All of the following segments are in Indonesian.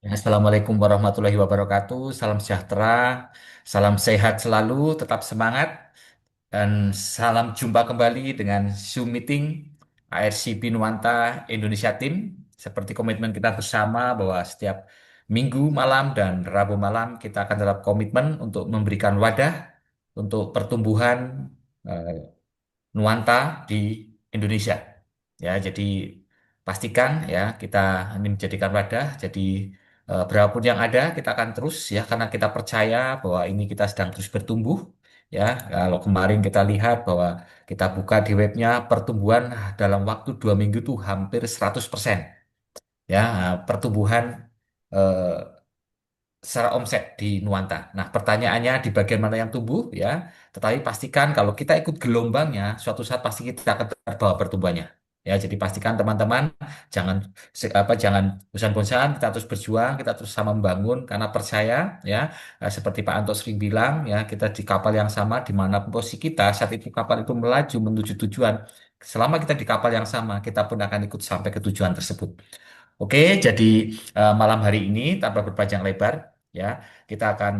Ya, Assalamualaikum warahmatullahi wabarakatuh. Salam sejahtera, salam sehat selalu, tetap semangat, dan salam jumpa kembali dengan Zoom meeting ARCB Nuanta Indonesia Team. Seperti komitmen kita bersama bahwa setiap Minggu malam dan Rabu malam kita akan tetap komitmen untuk memberikan wadah untuk pertumbuhan eh, nuanta di Indonesia. Ya, jadi pastikan ya kita ini menjadikan wadah. Jadi berapapun yang ada kita akan terus ya karena kita percaya bahwa ini kita sedang terus bertumbuh. Ya, kalau kemarin kita lihat bahwa kita buka di webnya pertumbuhan dalam waktu 2 minggu tuh hampir 100%. Ya, pertumbuhan eh, secara omset di Nuanta. Nah, pertanyaannya di bagian mana yang tumbuh ya, tetapi pastikan kalau kita ikut gelombangnya, suatu saat pasti kita akan terbawa pertumbuhannya. Ya, jadi pastikan teman-teman jangan jangan bosan-bosan, kita terus berjuang, kita terus sama membangun karena percaya ya, seperti Pak Anto sering bilang ya, kita di kapal yang sama di mana posisi kita saat itu kapal itu melaju menuju tujuan. Selama kita di kapal yang sama, kita pun akan ikut sampai ke tujuan tersebut. Oke, jadi malam hari ini tanpa berpanjang lebar, ya, kita akan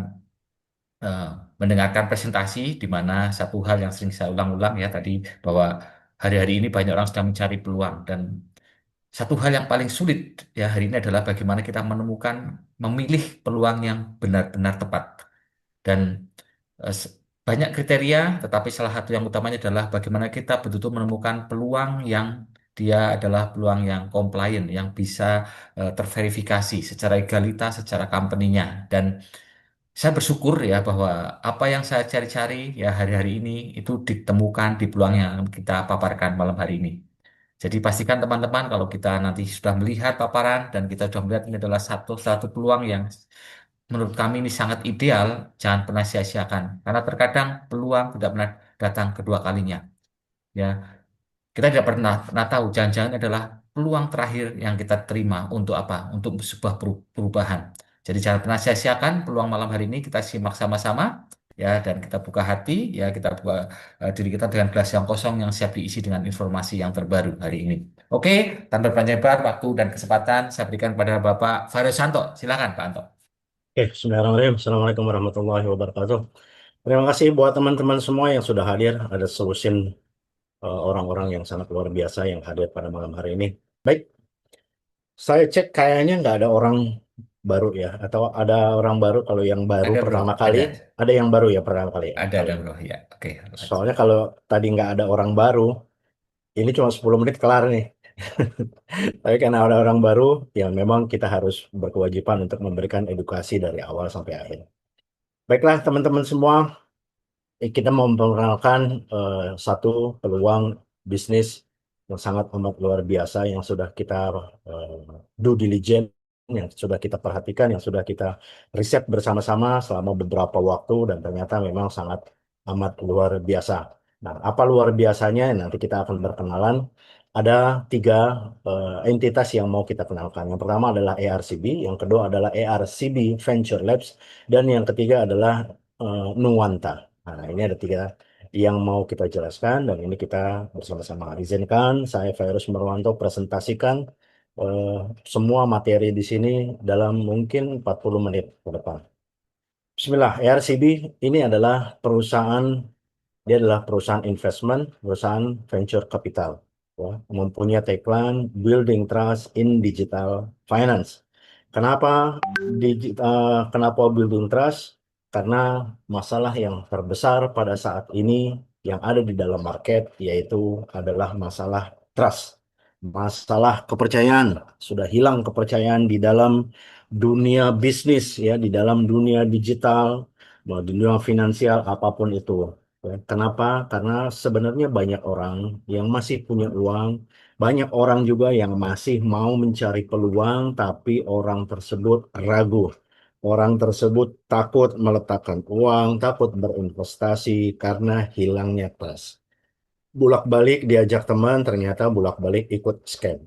eh, mendengarkan presentasi di mana satu hal yang sering saya ulang-ulang ya tadi bahwa hari-hari ini banyak orang sedang mencari peluang dan satu hal yang paling sulit ya hari ini adalah bagaimana kita menemukan memilih peluang yang benar-benar tepat dan eh, s- banyak kriteria tetapi salah satu yang utamanya adalah bagaimana kita betul-betul menemukan peluang yang dia adalah peluang yang komplain yang bisa terverifikasi secara egalitas secara company-nya dan saya bersyukur ya bahwa apa yang saya cari-cari ya hari-hari ini itu ditemukan di peluang yang kita paparkan malam hari ini. Jadi pastikan teman-teman kalau kita nanti sudah melihat paparan dan kita sudah melihat ini adalah satu peluang yang menurut kami ini sangat ideal, jangan pernah sia-siakan. Karena terkadang peluang tidak pernah datang kedua kalinya. Ya, kita tidak pernah tahu, jangan-jangan adalah peluang terakhir yang kita terima untuk apa? Untuk sebuah perubahan. Jadi jangan pernah sia-siakan peluang malam hari ini kita simak sama-sama ya dan kita buka hati ya kita buka diri kita dengan gelas yang kosong yang siap diisi dengan informasi yang terbaru hari ini. Oke, tanpa panjang lebar waktu dan kesempatan saya berikan kepada Bapak Faris Santo. Silakan Pak Anto. Oke, bismillahirrahmanirrahim. Assalamualaikum warahmatullahi wabarakatuh. Terima kasih buat teman-teman semua yang sudah hadir. Ada solusin orang-orang yang sangat luar biasa yang hadir pada malam hari ini. Baik, saya cek kayaknya nggak ada orang baru ya. Atau ada orang baru kalau yang baru Ada Bro, pertama kali. ada. Ada yang baru ya pertama kali ya. Ada Kalau Bro. Ya, oke. soalnya kalau tadi nggak ada orang baru, ini cuma 10 menit kelar nih. Tapi karena ada orang baru, yang memang kita harus berkewajiban untuk memberikan edukasi dari awal sampai akhir. Baiklah teman-teman semua, kita mau memperkenalkan satu peluang bisnis yang sangat amat luar biasa yang sudah kita eh, due diligence, yang sudah kita perhatikan, yang sudah kita riset bersama-sama selama beberapa waktu dan ternyata memang sangat amat luar biasa. Nah, apa luar biasanya? Nanti kita akan berkenalan. Ada tiga entitas yang mau kita kenalkan. Yang pertama adalah ARCB, yang kedua adalah ARCB Venture Labs, dan yang ketiga adalah Nuanta. Nah, ini ada tiga yang mau kita jelaskan dan ini kita bersama-sama. Izinkan saya Virus Merwanto presentasikan eh, semua materi di sini dalam mungkin 40 menit ke depan. Bismillah, ARCB ini adalah perusahaan, dia adalah perusahaan investment, perusahaan venture capital. Ya, mempunyai tagline Building Trust in Digital Finance. Kenapa kenapa building trust? Karena masalah yang terbesar pada saat ini yang ada di dalam market yaitu adalah masalah trust, masalah kepercayaan. Sudah hilang kepercayaan di dalam dunia bisnis ya, di dalam dunia digital, mau di dunia finansial apapun itu. Ya, kenapa? Karena sebenarnya banyak orang yang masih punya uang, banyak orang juga yang masih mau mencari peluang, tapi orang tersebut ragu. Orang tersebut takut meletakkan uang, takut berinvestasi karena hilangnya trust. Bolak-balik diajak teman, ternyata bolak-balik ikut scam.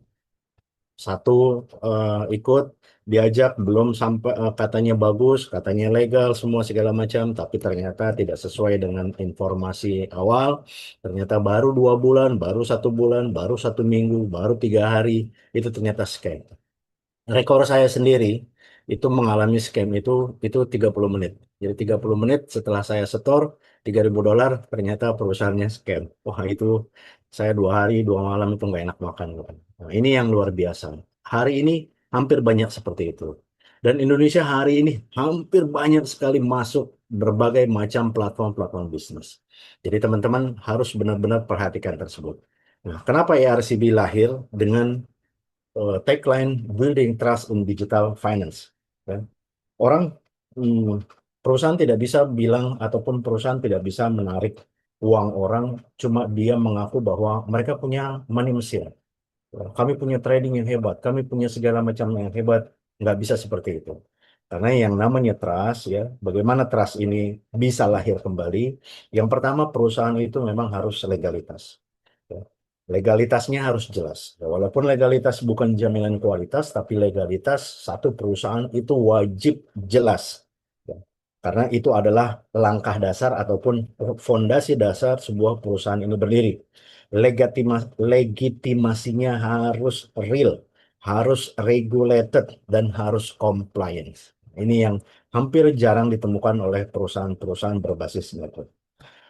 Satu ikut diajak belum sampai katanya bagus, katanya legal, semua segala macam, tapi ternyata tidak sesuai dengan informasi awal. Ternyata baru 2 bulan, baru 1 bulan, baru 1 minggu, baru 3 hari, itu ternyata scam. Rekor saya sendiri itu mengalami scam itu 30 menit. Jadi 30 menit setelah saya setor $3.000 ternyata perusahaannya scam. Wah itu saya 2 hari 2 malam itu nggak enak makan. Nah, ini yang luar biasa. Hari ini hampir banyak seperti itu. Dan Indonesia hari ini hampir banyak sekali masuk berbagai macam platform-platform bisnis. Jadi teman-teman harus benar-benar perhatikan tersebut. Nah, kenapa ERCB lahir dengan tagline Building Trust in Digital Finance? Ya. Orang perusahaan tidak bisa bilang ataupun perusahaan tidak bisa menarik uang orang cuma dia mengaku bahwa mereka punya money machine. Kami punya trading yang hebat, kami punya segala macam yang hebat. Nggak bisa seperti itu. Karena yang namanya trust, ya, bagaimana trust ini bisa lahir kembali? Yang pertama, perusahaan itu memang harus legalitas. Ya. Legalitasnya harus jelas. Ya, walaupun legalitas bukan jaminan kualitas, tapi legalitas satu perusahaan itu wajib jelas. Ya. Karena itu adalah langkah dasar ataupun fondasi dasar sebuah perusahaan ini berdiri. Legitimasinya harus real, harus regulated, dan harus compliance. Ini yang hampir jarang ditemukan oleh perusahaan-perusahaan berbasis network.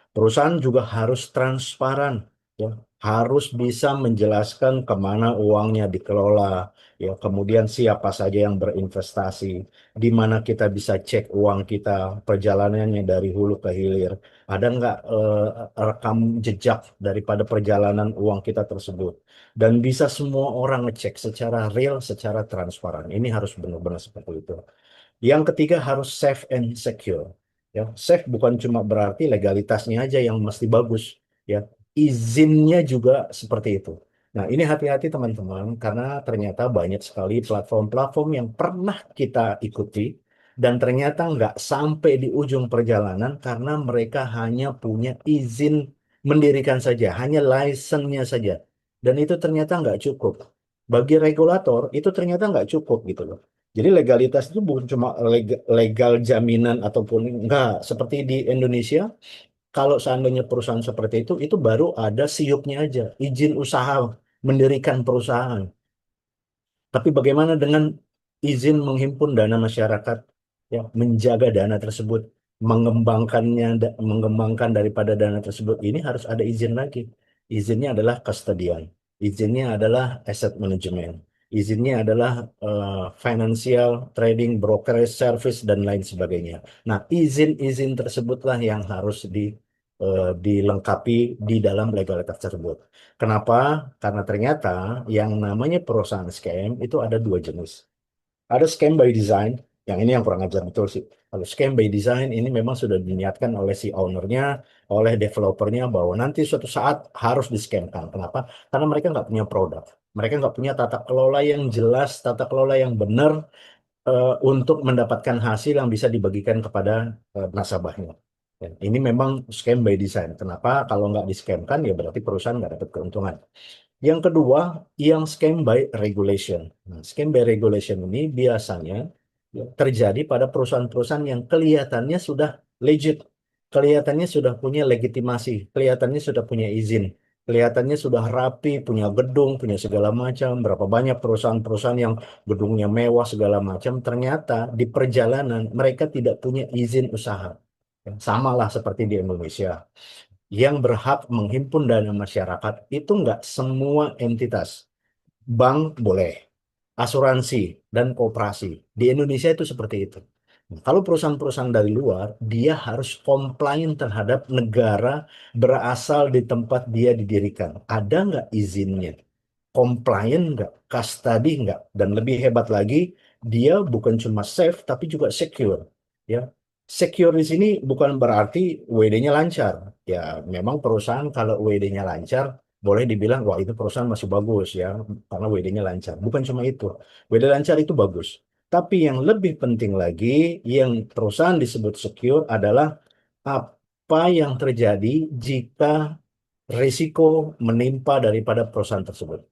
Perusahaan juga harus transparan, ya, harus bisa menjelaskan kemana uangnya dikelola, ya, kemudian siapa saja yang berinvestasi, di mana kita bisa cek uang kita, perjalanannya dari hulu ke hilir, ada nggak rekam jejak daripada perjalanan uang kita tersebut, dan bisa semua orang ngecek secara real, secara transparan. Ini harus benar-benar seperti itu. Yang ketiga harus safe and secure. Ya, safe bukan cuma berarti legalitasnya aja yang mesti bagus. Ya, izinnya juga seperti itu. Nah, ini hati-hati teman-teman karena ternyata banyak sekali platform-platform yang pernah kita ikuti dan ternyata nggak sampai di ujung perjalanan karena mereka hanya punya izin mendirikan saja, hanya license-nya saja. Dan itu ternyata nggak cukup. Bagi regulator itu ternyata nggak cukup gitu loh. Jadi legalitas itu bukan cuma legal jaminan ataupun enggak. Seperti di Indonesia, kalau seandainya perusahaan seperti itu baru ada siupnya aja, izin usaha, mendirikan perusahaan. Tapi bagaimana dengan izin menghimpun dana masyarakat, ya, menjaga dana tersebut, mengembangkan daripada dana tersebut ini harus ada izin lagi. Izinnya adalah custodian, izinnya adalah asset management, izinnya adalah financial trading, brokerage service dan lain sebagainya. Nah, izin-izin tersebutlah yang harus dilengkapi di dalam legalitas tersebut. Kenapa? Karena ternyata yang namanya perusahaan scam itu ada dua jenis. Ada scam by design, yang ini yang kurang ajar betul sih. Kalau scam by design ini memang sudah diniatkan oleh si ownernya, oleh developernya bahwa nanti suatu saat harus di-scamkan. Kenapa? Karena mereka nggak punya produk. Mereka nggak punya tata kelola yang jelas, tata kelola yang benar untuk mendapatkan hasil yang bisa dibagikan kepada nasabahnya. Dan ini memang scam by design. Kenapa? Kalau nggak di-scamkan ya berarti perusahaan nggak dapat keuntungan. Yang kedua, yang scam by regulation. Nah, scam by regulation ini biasanya ya, terjadi pada perusahaan-perusahaan yang kelihatannya sudah legit, kelihatannya sudah punya legitimasi, kelihatannya sudah punya izin, kelihatannya sudah rapi, punya gedung, punya segala macam. Berapa banyak perusahaan-perusahaan yang gedungnya mewah segala macam, ternyata di perjalanan mereka tidak punya izin usaha. Ya, sama lah seperti di Indonesia yang berhak menghimpun dana masyarakat itu nggak semua entitas. Bank boleh, asuransi, dan koperasi. Di Indonesia itu seperti itu. Nah, kalau perusahaan-perusahaan dari luar, dia harus komplain terhadap negara berasal di tempat dia didirikan. Ada nggak izinnya? Compliant nggak, custody nggak, dan lebih hebat lagi, dia bukan cuma safe tapi juga secure. Ya, secure di sini bukan berarti WD-nya lancar. Ya, memang perusahaan kalau WD-nya lancar, boleh dibilang wah itu perusahaan masih bagus ya, karena WD-nya lancar. Bukan cuma itu, WD lancar itu bagus. Tapi yang lebih penting lagi, yang perusahaan disebut secure adalah apa yang terjadi jika risiko menimpa daripada perusahaan tersebut.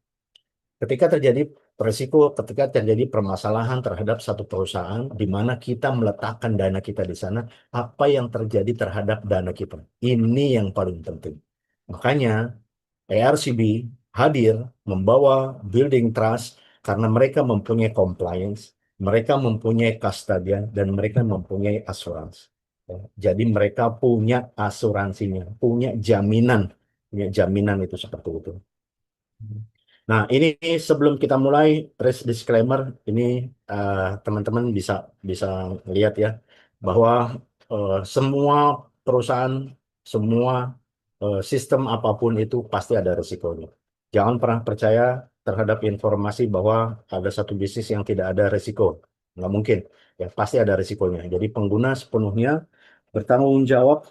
Ketika terjadi risiko, ketika terjadi permasalahan terhadap satu perusahaan, di mana kita meletakkan dana kita di sana, apa yang terjadi terhadap dana kita? Ini yang paling penting. Makanya ARCB hadir membawa building trust karena mereka mempunyai compliance, Mereka mempunyai kastadian dan mereka mempunyai asuransi. Ya, jadi mereka punya asuransinya, punya jaminan itu seperti itu. Nah, ini sebelum kita mulai, risk disclaimer, ini teman-teman bisa bisa lihat ya bahwa semua perusahaan, semua sistem apapun itu pasti ada risikonya. Jangan pernah percaya terhadap informasi bahwa ada satu bisnis yang tidak ada risiko. Nggak mungkin, ya pasti ada risikonya. Jadi pengguna sepenuhnya bertanggung jawab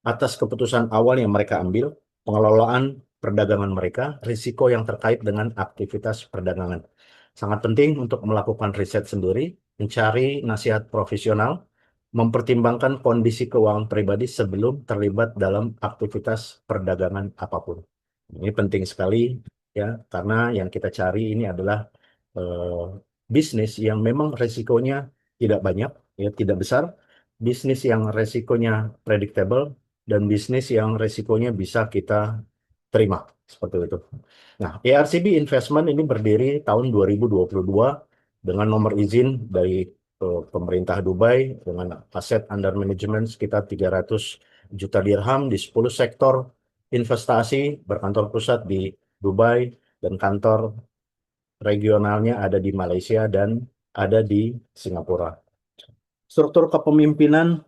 atas keputusan awal yang mereka ambil, pengelolaan perdagangan mereka, risiko yang terkait dengan aktivitas perdagangan. Sangat penting untuk melakukan riset sendiri, mencari nasihat profesional, mempertimbangkan kondisi keuangan pribadi sebelum terlibat dalam aktivitas perdagangan apapun. Ini penting sekali ya, karena yang kita cari ini adalah eh, bisnis yang memang risikonya tidak banyak, ya tidak besar, bisnis yang risikonya predictable, dan bisnis yang risikonya bisa kita terima seperti itu. Nah, ERCB Investment ini berdiri tahun 2022 dengan nomor izin dari pemerintah Dubai dengan aset under management sekitar 300 juta dirham di 10 sektor investasi, berkantor pusat di Dubai dan kantor regionalnya ada di Malaysia dan ada di Singapura. Struktur kepemimpinan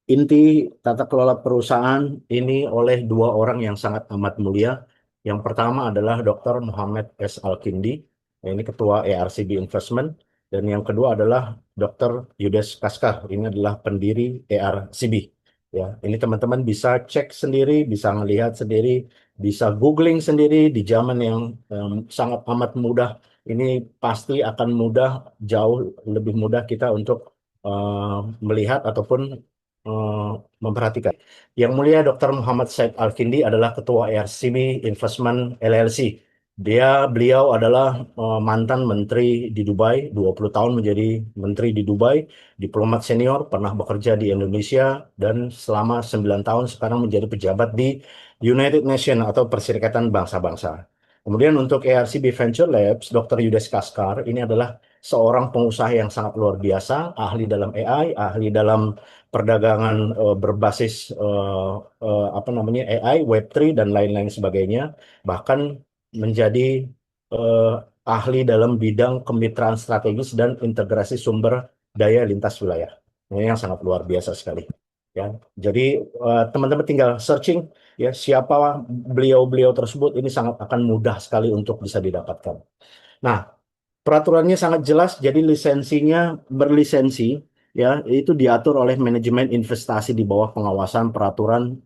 inti tata kelola perusahaan ini oleh dua orang yang sangat amat mulia. Yang pertama adalah Dr. Muhammad S. Al-Kindi, ini Ketua ERCB Investment. Dan yang kedua adalah Dr. Yudes Kaskar, ini adalah pendiri ERCB. Ya, ini teman-teman bisa cek sendiri, bisa melihat sendiri, bisa googling sendiri di zaman yang sangat amat mudah. Ini pasti akan mudah, jauh lebih mudah kita untuk melihat ataupun eh, memperhatikan. Yang mulia Dr. Muhammad Said Al-Kindi adalah Ketua RCB Investment LLC. Beliau adalah mantan menteri di Dubai, 20 tahun menjadi menteri di Dubai, diplomat senior, pernah bekerja di Indonesia, dan selama 9 tahun sekarang menjadi pejabat di United Nations atau Perserikatan Bangsa-Bangsa. Kemudian untuk ARCB Venture Labs, Dr. Yudes Kaskar ini adalah seorang pengusaha yang sangat luar biasa, ahli dalam AI, ahli dalam perdagangan berbasis apa namanya AI, Web3 dan lain-lain sebagainya, bahkan menjadi eh, ahli dalam bidang kemitraan strategis dan integrasi sumber daya lintas wilayah. Ini yang sangat luar biasa sekali. Ya, jadi teman-teman tinggal searching ya siapa beliau-beliau tersebut, ini sangat akan mudah sekali untuk bisa didapatkan. Nah, peraturannya sangat jelas, jadi lisensinya berlisensi ya itu diatur oleh manajemen investasi di bawah pengawasan peraturan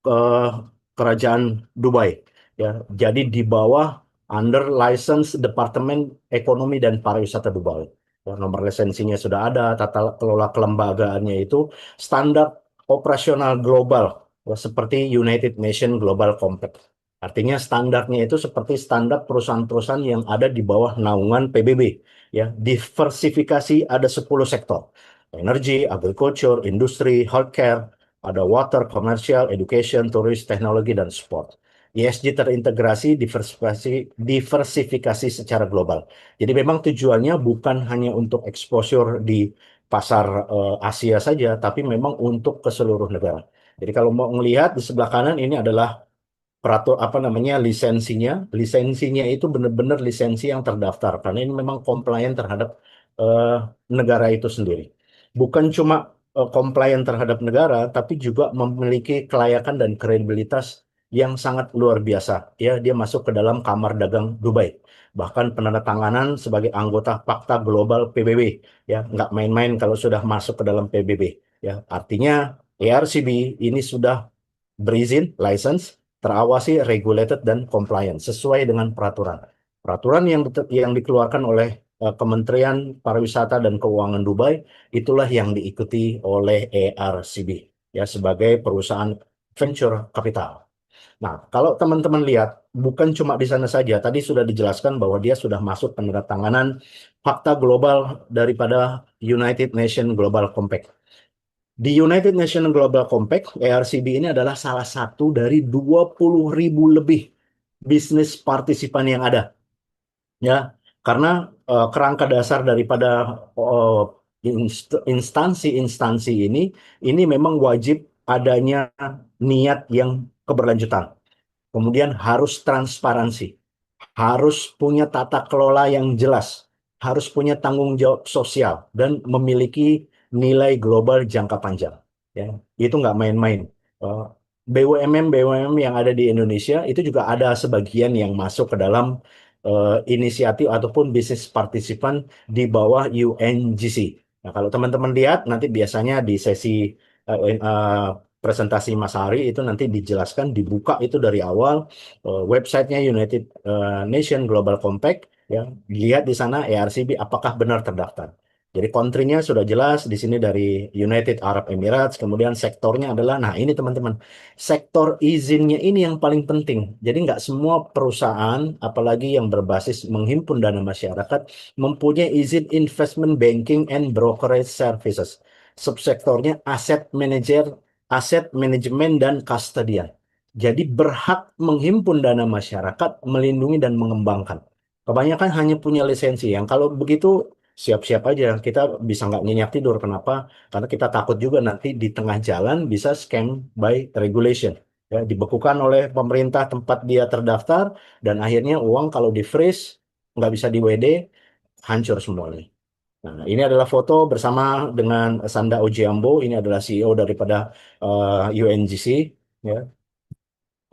eh, kerajaan Dubai ya. Jadi di bawah under license Departemen Ekonomi dan Pariwisata Dubai. Ya, nomor lisensinya sudah ada, tata kelola kelembagaannya itu standar operasional global ya, seperti United Nations Global Compact. Artinya standarnya itu seperti standar perusahaan-perusahaan yang ada di bawah naungan PBB. Ya, diversifikasi ada 10 sektor. Energi, agriculture, industri, healthcare, ada water, commercial, education, turis, teknologi, dan sport. ESG terintegrasi, diversifikasi secara global. Jadi memang tujuannya bukan hanya untuk exposure di pasar Asia saja, tapi memang untuk ke seluruh negara. Jadi kalau mau melihat di sebelah kanan ini adalah peratur apa namanya lisensinya itu benar-benar lisensi yang terdaftar karena ini memang komplain terhadap eh, negara itu sendiri, bukan cuma komplain terhadap negara tapi juga memiliki kelayakan dan kredibilitas yang sangat luar biasa ya. Dia masuk ke dalam kamar dagang Dubai, bahkan penandatanganan sebagai anggota Fakta Global PBB ya, nggak main-main kalau sudah masuk ke dalam PBB ya. Artinya ARCB ini sudah berizin, license, terawasi, regulated, dan compliant sesuai dengan peraturan. Peraturan yang dikeluarkan oleh Kementerian Pariwisata dan Keuangan Dubai itulah yang diikuti oleh ERCB ya sebagai perusahaan venture capital. Nah, kalau teman-teman lihat bukan cuma di sana saja, tadi sudah dijelaskan bahwa dia sudah masuk penandatanganan fakta global daripada United Nations Global Compact. Di United Nations Global Compact, ERCB ini adalah salah satu dari 20.000 lebih bisnis partisipan yang ada. Ya, Karena kerangka dasar daripada instansi-instansi ini memang wajib adanya niat yang keberlanjutan. Kemudian harus transparansi, harus punya tata kelola yang jelas, harus punya tanggung jawab sosial, dan memiliki nilai global jangka panjang. Ya, itu nggak main-main. Eh, BUMN yang ada di Indonesia itu juga ada sebagian yang masuk ke dalam inisiatif ataupun bisnis partisipan di bawah UNGC. Nah, kalau teman-teman lihat nanti biasanya di sesi presentasi Mas Hari itu nanti dijelaskan, dibuka itu dari awal websitenya United Nation Global Compact, ya, dilihat di sana ERCB apakah benar terdaftar. Jadi country-nya sudah jelas di sini dari United Arab Emirates, kemudian sektornya adalah, nah ini teman-teman, sektor izinnya ini yang paling penting. Jadi nggak semua perusahaan, apalagi yang berbasis menghimpun dana masyarakat, mempunyai izin investment banking and brokerage services. Subsektornya aset manajemen dan custodian. Jadi berhak menghimpun dana masyarakat, melindungi dan mengembangkan. Kebanyakan hanya punya lisensi. Yang kalau begitu siap-siap aja kita bisa nggak nyenyak tidur. Kenapa? Karena kita takut juga nanti di tengah jalan bisa scam by regulation. Ya, dibekukan oleh pemerintah tempat dia terdaftar dan akhirnya uang kalau di freeze nggak bisa di WD, hancur semuanya. Nah, ini adalah foto bersama dengan Sanda Ojiambo. Ini adalah CEO daripada UNGC. Ya.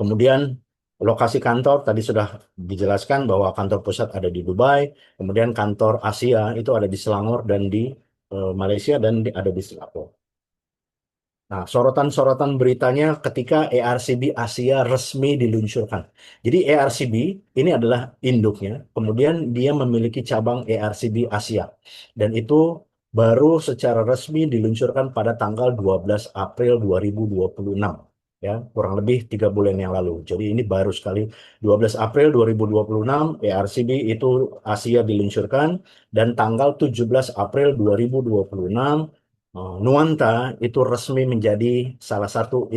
Kemudian lokasi kantor tadi sudah dijelaskan bahwa kantor pusat ada di Dubai, kemudian kantor Asia itu ada di Selangor dan di Malaysia dan ada di Singapura. Nah, sorotan-sorotan beritanya ketika ERCB Asia resmi diluncurkan. Jadi ERCB ini adalah induknya, kemudian dia memiliki cabang ERCB Asia. Dan itu baru secara resmi diluncurkan pada tanggal 12 April 2026. Ya, kurang lebih 3 bulan yang lalu. Jadi ini baru sekali 12 April 2026 ERCB itu Asia diluncurkan dan tanggal 17 April 2026 Nuanta itu resmi menjadi salah satu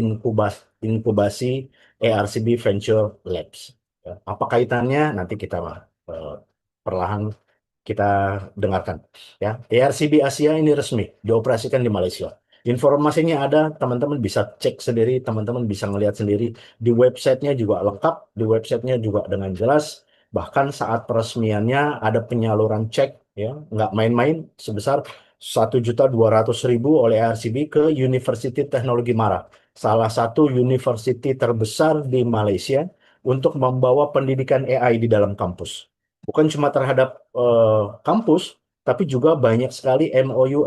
inkubasi ERCB Venture Labs. Ya, apa kaitannya? Nanti kita eh, perlahan kita dengarkan. Ya, ERCB Asia ini resmi dioperasikan di Malaysia. Informasinya ada, teman-teman bisa cek sendiri, teman-teman bisa ngelihat sendiri. Di websitenya juga lengkap, di websitenya juga dengan jelas. Bahkan saat peresmiannya ada penyaluran cek, ya, nggak main-main sebesar 1.200.000 oleh RCB ke University Teknologi Mara, salah satu university terbesar di Malaysia untuk membawa pendidikan AI di dalam kampus. Bukan cuma terhadap kampus, tapi juga banyak sekali MOU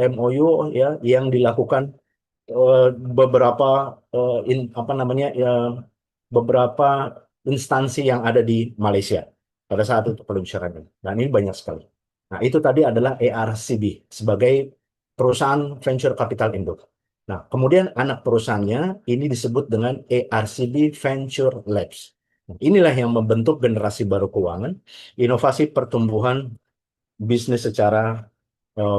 ya yang dilakukan eh, beberapa apa namanya ya, beberapa instansi yang ada di Malaysia pada saat itu peluncuran ini. Dan ini banyak sekali. Nah, itu tadi adalah ERCB sebagai perusahaan venture capital induk. Nah, kemudian anak perusahaannya ini disebut dengan ERCB Venture Labs. Nah, inilah yang membentuk generasi baru keuangan, inovasi pertumbuhan bisnis secara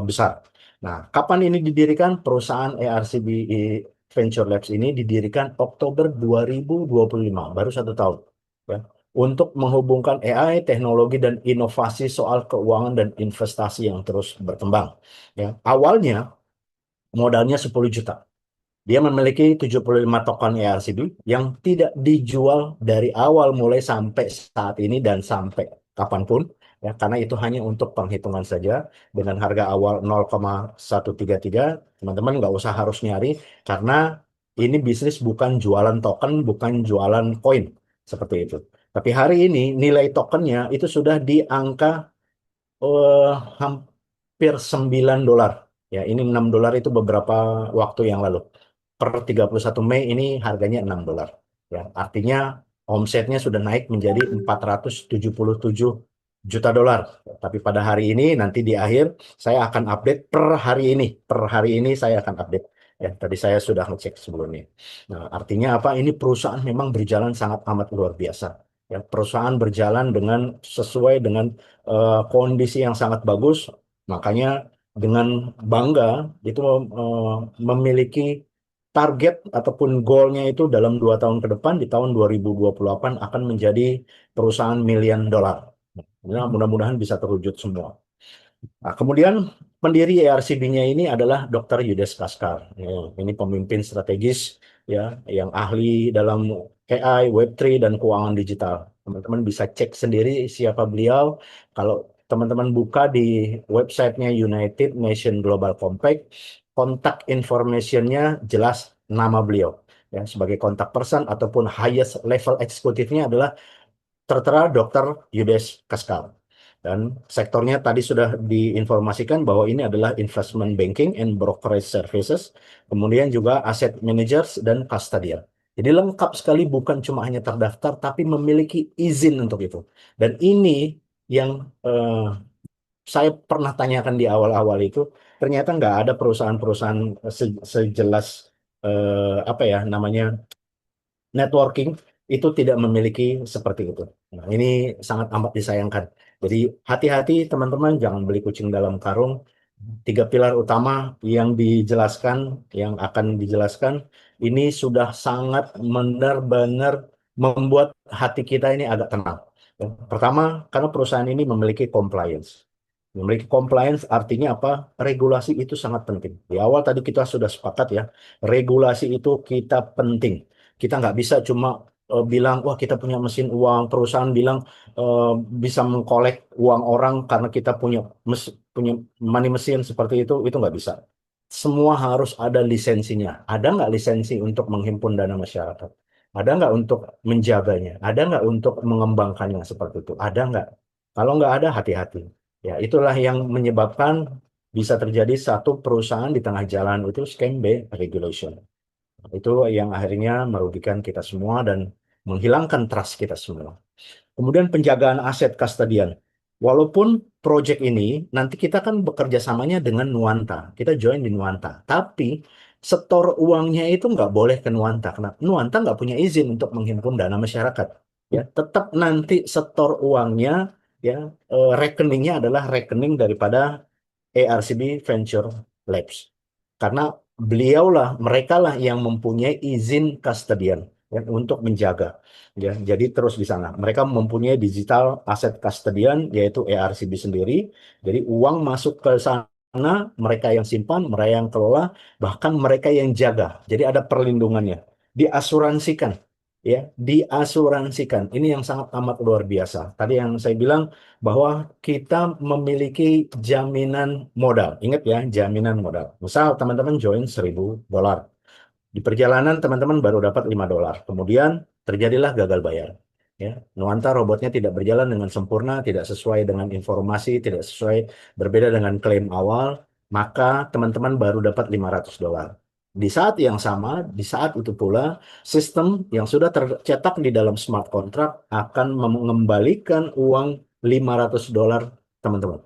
besar. Nah, kapan ini didirikan? Perusahaan ERCB Venture Labs ini didirikan Oktober 2025, baru 1 tahun. Ya, untuk menghubungkan AI, teknologi, dan inovasi soal keuangan dan investasi yang terus berkembang. Ya, awalnya modalnya 10 juta. Dia memiliki 75 token ERCB yang tidak dijual dari awal mulai sampai saat ini dan sampai kapanpun, ya, karena itu hanya untuk penghitungan saja dengan harga awal 0,133. Teman-teman nggak usah harus nyari karena ini bisnis bukan jualan token, bukan jualan koin seperti itu. Tapi hari ini nilai tokennya itu sudah di angka hampir $9. Ya, ini $6 itu beberapa waktu yang lalu. Per 31 Mei ini harganya $6. Ya, artinya omsetnya sudah naik menjadi 477 juta dolar. Tapi pada hari ini nanti di akhir saya akan update per hari ini. Per hari ini saya akan update. Ya, tadi saya sudah ngecek sebelumnya. Nah, artinya apa? Ini perusahaan memang berjalan sangat amat luar biasa. Ya, perusahaan berjalan dengan sesuai dengan kondisi yang sangat bagus. Makanya dengan bangga itu memiliki target ataupun goalnya itu dalam 2 tahun ke depan di tahun 2028 akan menjadi perusahaan $1 million. Nah, mudah-mudahan bisa terwujud semua. Nah, kemudian pendiri ERCB-nya ini adalah Dr. Yudes Kaskar. Ya, ini pemimpin strategis ya yang ahli dalam AI, Web3 dan keuangan digital. Teman-teman bisa cek sendiri siapa beliau. Kalau teman-teman buka di websitenya United Nations Global Compact, kontak information-nya jelas nama beliau. Ya, sebagai kontak person ataupun highest level eksekutifnya adalah tertera Dr. Yudes Kaskal. Dan sektornya tadi sudah diinformasikan bahwa ini adalah investment banking and brokerage services, kemudian juga asset managers dan custodian. Jadi lengkap sekali, bukan cuma hanya terdaftar, tapi memiliki izin untuk itu. Dan ini yang saya pernah tanyakan di awal-awal itu, ternyata nggak ada perusahaan-perusahaan sejelas apa ya namanya networking itu tidak memiliki seperti itu. Nah, ini sangat amat disayangkan. Jadi hati-hati teman-teman, jangan beli kucing dalam karung. Tiga pilar utama yang dijelaskan, yang akan dijelaskan, ini sudah sangat benar-benar membuat hati kita ini agak tenang. Ya, pertama, karena perusahaan ini memiliki compliance. Memiliki compliance artinya apa? Regulasi itu sangat penting. Di awal tadi kita sudah sepakat ya, regulasi itu kita penting. Kita nggak bisa cuma bilang, wah kita punya mesin uang, perusahaan bilang eh, bisa mengkolek uang orang karena kita punya money mesin seperti itu nggak bisa. Semua harus ada lisensinya. Ada nggak lisensi untuk menghimpun dana masyarakat? Ada nggak untuk menjaganya? Ada nggak untuk mengembangkannya seperti itu? Ada nggak? Kalau nggak ada, hati-hati. Ya, itulah yang menyebabkan bisa terjadi satu perusahaan di tengah jalan itu scam by regulation. Itu yang akhirnya merugikan kita semua dan menghilangkan trust kita semua. Kemudian penjagaan aset kastadian. Walaupun proyek ini nanti kita kan bekerja samanya dengan Nuanta. Kita join di Nuanta. Tapi setor uangnya itu nggak boleh ke Nuanta. Karena Nuanta nggak punya izin untuk menghimpun dana masyarakat. Ya, tetap nanti setor uangnya ya rekeningnya adalah rekening daripada ARCB Venture Labs. Karena mereka lah yang mempunyai izin kastadian ya, untuk menjaga. Ya, jadi terus di sana. Mereka mempunyai digital aset kastadian yaitu ARCB sendiri. Jadi uang masuk ke sana, mereka yang simpan, mereka yang kelola, bahkan mereka yang jaga. Jadi ada perlindungannya. Diasuransikan. Ya, diasuransikan. Ini yang sangat amat luar biasa. Tadi yang saya bilang bahwa kita memiliki jaminan modal. Ingat ya, jaminan modal. Misal teman-teman join $1.000. Di perjalanan teman-teman baru dapat $5. Kemudian terjadilah gagal bayar. Ya, Nuanta robotnya tidak berjalan dengan sempurna, tidak sesuai dengan informasi, tidak sesuai, berbeda dengan klaim awal, maka teman-teman baru dapat $500. Di saat yang sama, di saat itu pula, sistem yang sudah tercetak di dalam smart contract akan mengembalikan uang $500 teman-teman.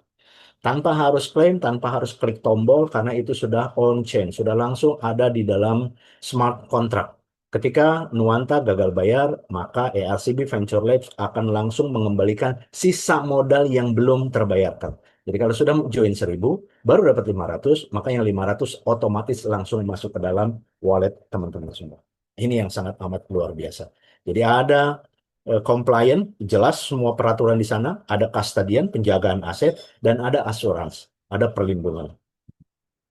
Tanpa harus klaim, tanpa harus klik tombol, karena itu sudah on-chain, sudah langsung ada di dalam smart contract. Ketika Nuanta gagal bayar, maka ERCB Venture Labs akan langsung mengembalikan sisa modal yang belum terbayarkan. Jadi kalau sudah join 1.000, baru dapat 500, maka yang 500 otomatis langsung masuk ke dalam wallet teman-teman semua. Ini yang sangat amat luar biasa. Jadi ada compliant, jelas semua peraturan di sana, ada custodian, penjagaan aset, dan ada asuransi, ada perlindungan.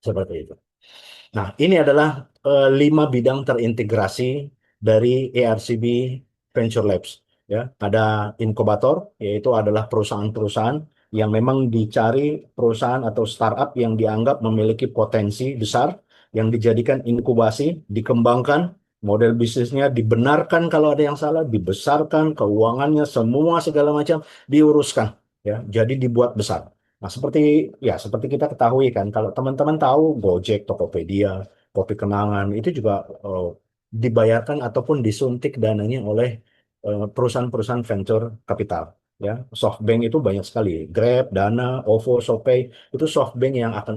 Seperti itu. Nah, ini adalah 5 bidang terintegrasi dari ERCB Venture Labs. Ya, ada inkubator, yaitu adalah perusahaan-perusahaan yang memang dicari perusahaan atau startup yang dianggap memiliki potensi besar, yang dijadikan inkubasi, dikembangkan, model bisnisnya dibenarkan kalau ada yang salah, dibesarkan, keuangannya, semua segala macam diuruskan. Ya, jadi dibuat besar. Nah, seperti kita ketahui kan, kalau teman-teman tahu Gojek, Tokopedia, Kopi Kenangan itu juga dibayarkan ataupun disuntik dananya oleh perusahaan-perusahaan venture capital. Ya, SoftBank itu banyak sekali, Grab, Dana, OVO, SoftPay itu SoftBank